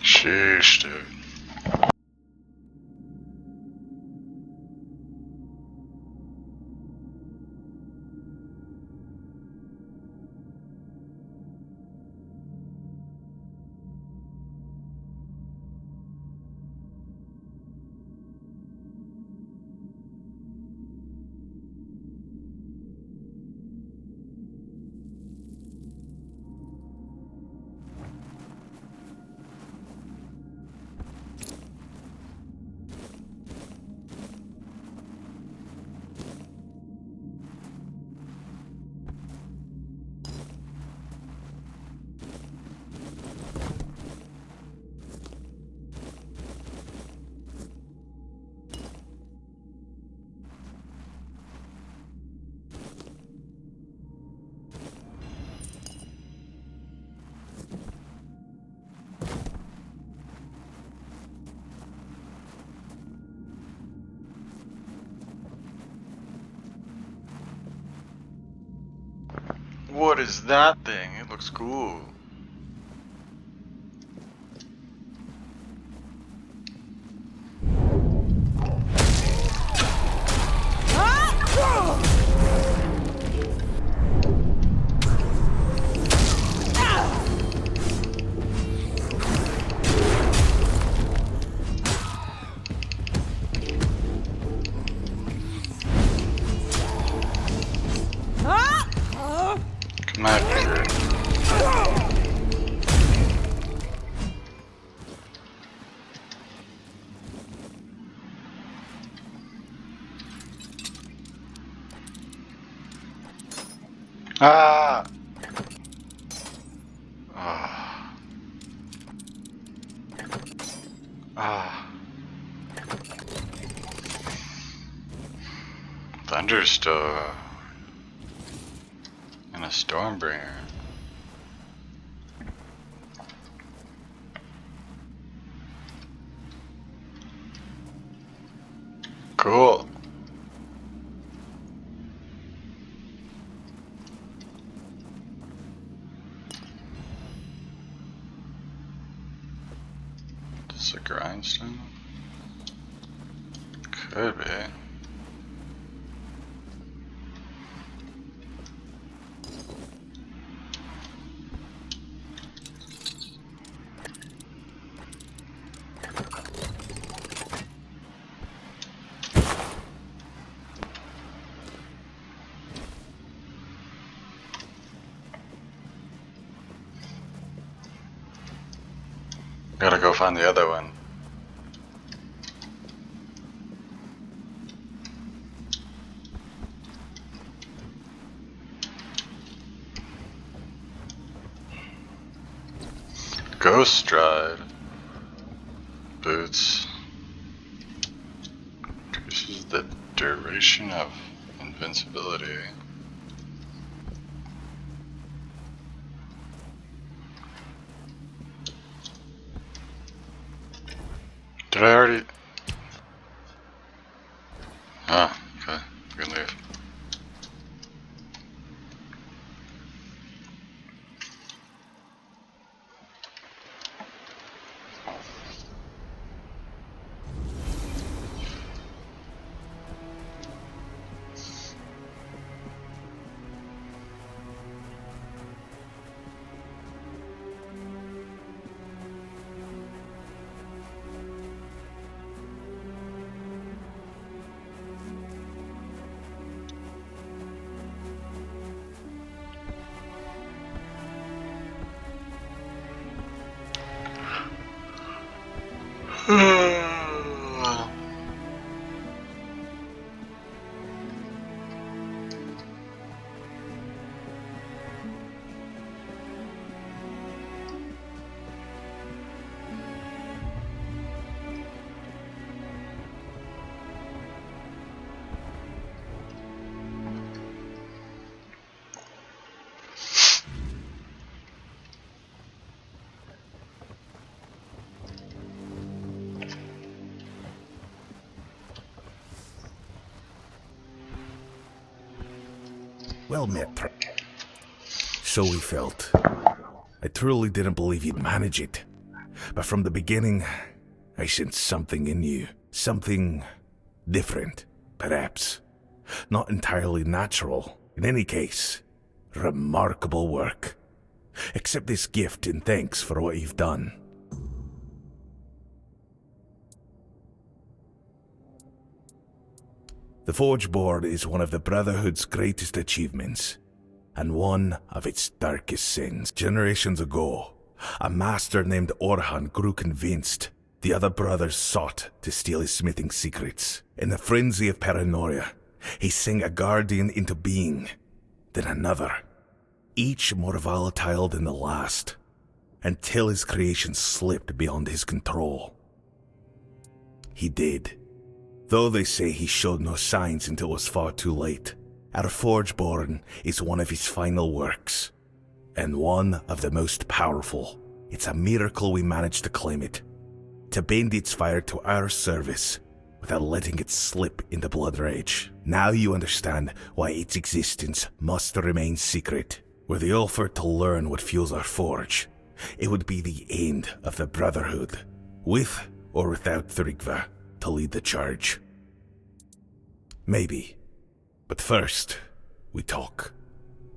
Sheesh, dude. What is that thing? It looks cool. Come out here. Ah! Ah. Ah. Thunderstorm. And a Stormbringer. Cool. This is a grindstone? Could be. gotta go find the other one. Ghost Stride. Boots. Increases the duration of invincibility. Did I already? Ah, okay. We can leave. Well met. So we felt. I truly didn't believe you'd manage it. But from the beginning, I sensed something in you. Something different, perhaps. Not entirely natural. In any case, remarkable work. Accept this gift in thanks for what you've done. The Forge Board is one of the Brotherhood's greatest achievements, and one of its darkest sins. Generations ago, a master named Orhan grew convinced the other brothers sought to steal his smithing secrets. In the frenzy of paranoia, he sang a guardian into being, then another, each more volatile than the last, until his creation slipped beyond his control. He did. Though they say he showed no signs until it was far too late. Our Forgeborn is one of his final works, and one of the most powerful. It's a miracle we managed to claim it, to bend its fire to our service without letting it slip into blood rage. Now you understand why its existence must remain secret. Were the Ulfer to learn what fuels our forge, it would be the end of the Brotherhood, with or without Thrigva to lead the charge. Maybe. But first, we talk.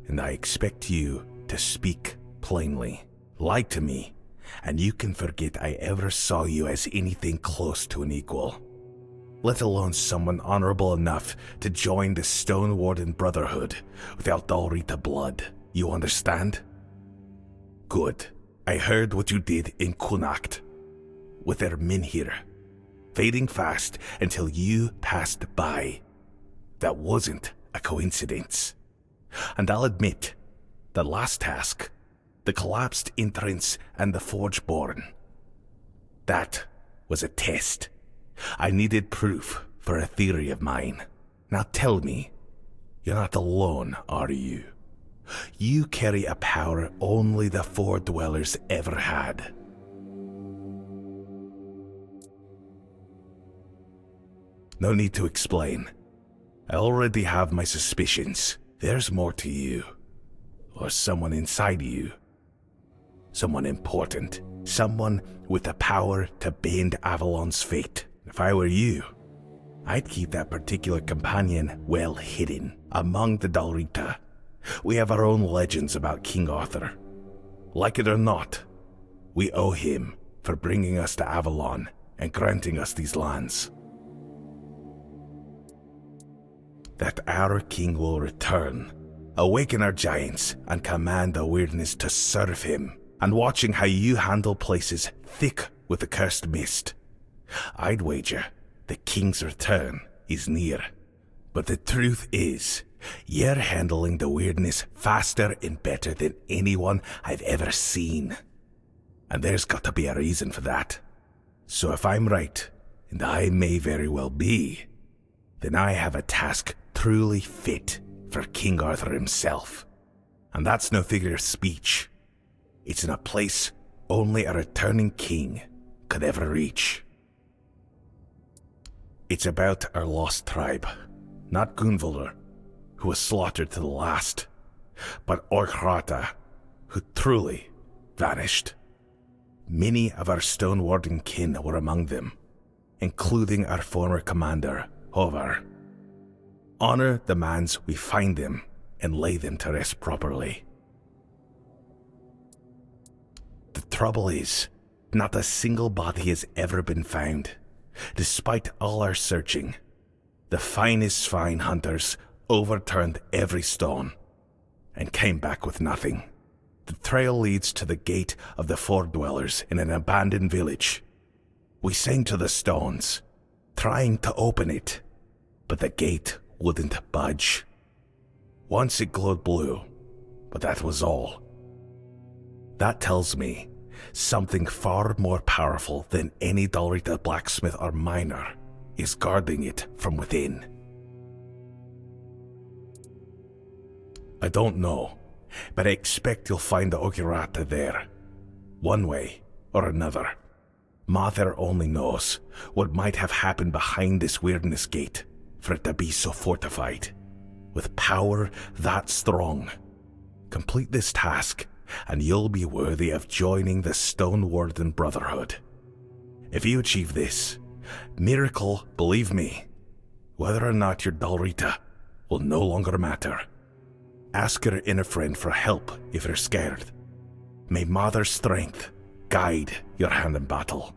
And I expect you to speak plainly. Lie to me, and you can forget I ever saw you as anything close to an equal. Let alone someone honorable enough to join the Stone Warden Brotherhood without Dalrita blood. You understand? Good. I heard what you did in Kunakt with their Minhir, fading fast until you passed by. That wasn't a coincidence. And I'll admit, the last task, the collapsed entrance and the Forgeborn, that was a test. I needed proof for a theory of mine. Now tell me, you're not alone, are you? You carry a power only the Four Dwellers ever had. No need to explain. I already have my suspicions. There's more to you. Or someone inside you. Someone important. Someone with the power to bend Avalon's fate. If I were you, I'd keep that particular companion well hidden among the Dalrita. We have our own legends about King Arthur. Like it or not, we owe him for bringing us to Avalon and granting us these lands. That our king will return, awaken our giants, and command the weirdness to serve him. And watching how you handle places thick with the cursed mist. I'd wager the king's return is near. But the truth is, you're handling the weirdness faster and better than anyone I've ever seen. And there's got to be a reason for that. So if I'm right, and I may very well be, then I have a task truly fit for King Arthur himself. And that's no figure of speech. It's in a place only a returning king could ever reach. It's about our lost tribe. Not Gunvaldur, who was slaughtered to the last, but Orkrata, who truly vanished. Many of our stone-warding kin were among them, including our former commander, Håvar. Honor demands we find them and lay them to rest properly. The trouble is, not a single body has ever been found, despite all our searching. The finest fine hunters overturned every stone and came back with nothing. The trail leads to the gate of the Ford dwellers in an abandoned village. We sang to the stones, trying to open it, but the gate wouldn't budge. Once it glowed blue, but that was all. That tells me something far more powerful than any Dalrita blacksmith or miner is guarding it from within. I don't know, but I expect you'll find the Ogirata there, one way or another. Mother only knows what might have happened behind this weirdness gate for it to be so fortified. With power that strong, complete this task and you'll be worthy of joining the Stone Warden Brotherhood. If you achieve this, miracle, believe me, whether or not you're Dalrita will no longer matter. Ask your inner friend for help if you're scared. May Mother's strength guide your hand in battle.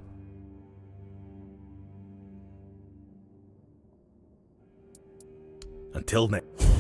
Until next.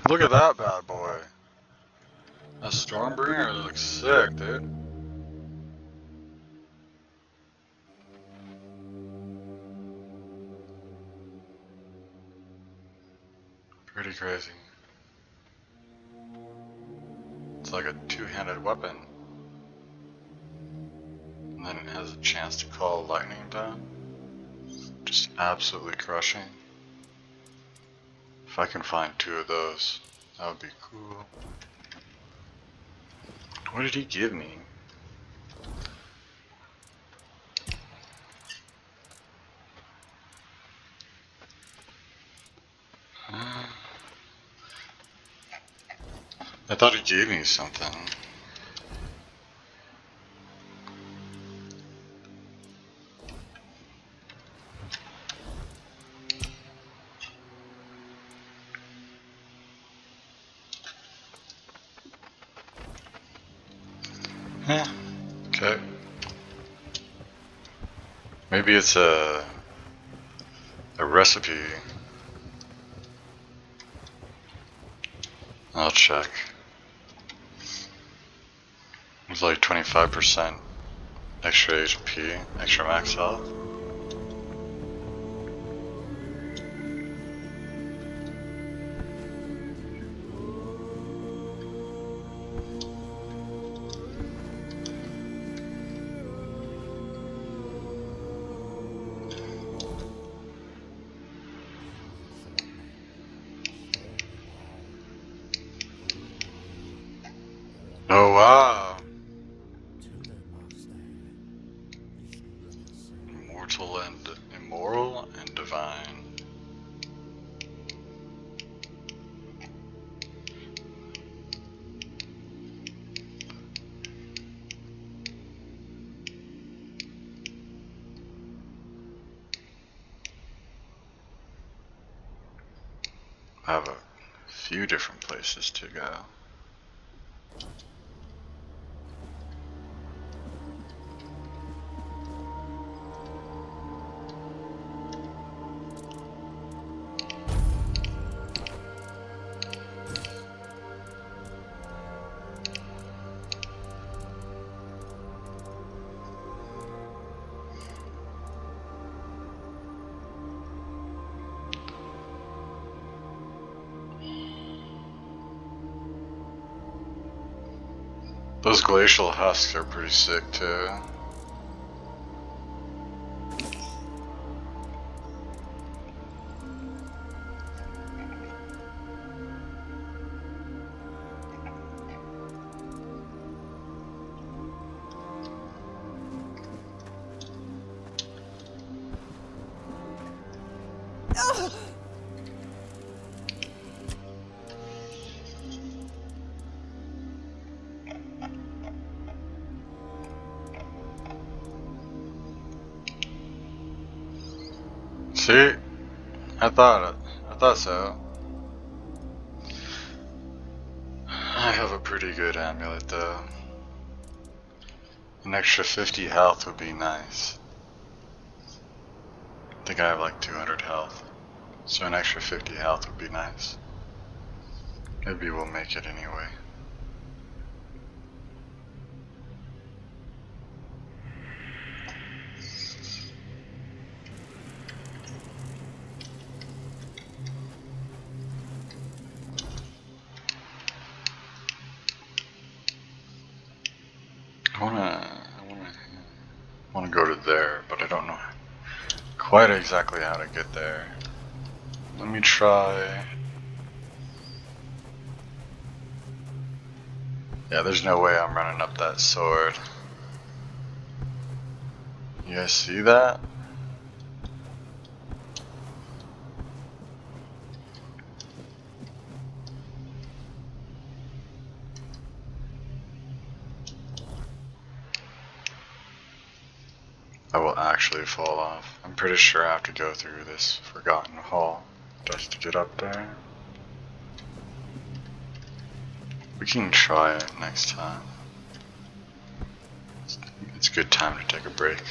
Look at that bad boy. A Stormbringer looks sick, dude. Pretty crazy. It's like a two-handed weapon. And then it has a chance to call lightning down. Just absolutely crushing. If I can find two of those, that would be cool. What did he give me? I thought he gave me something. Okay. Maybe it's a recipe. I'll check. It's like 25% extra HP, extra max health. Oh wow. mortal and immoral and divine. I have a few different places to go. Those glacial husks are pretty sick too. See? I thought so. I have a pretty good amulet though. An extra 50 health would be nice. I think I have like 200 health. So an extra 50 health would be nice. Maybe we'll make it anyway. I wanna go to there, but I don't know quite exactly how to get there. Let me try. Yeah, there's no way I'm running up that sword. You guys see that? I will actually fall off. I'm pretty sure I have to go through this forgotten hall just to get up there. We can try it next time. It's a good time to take a break.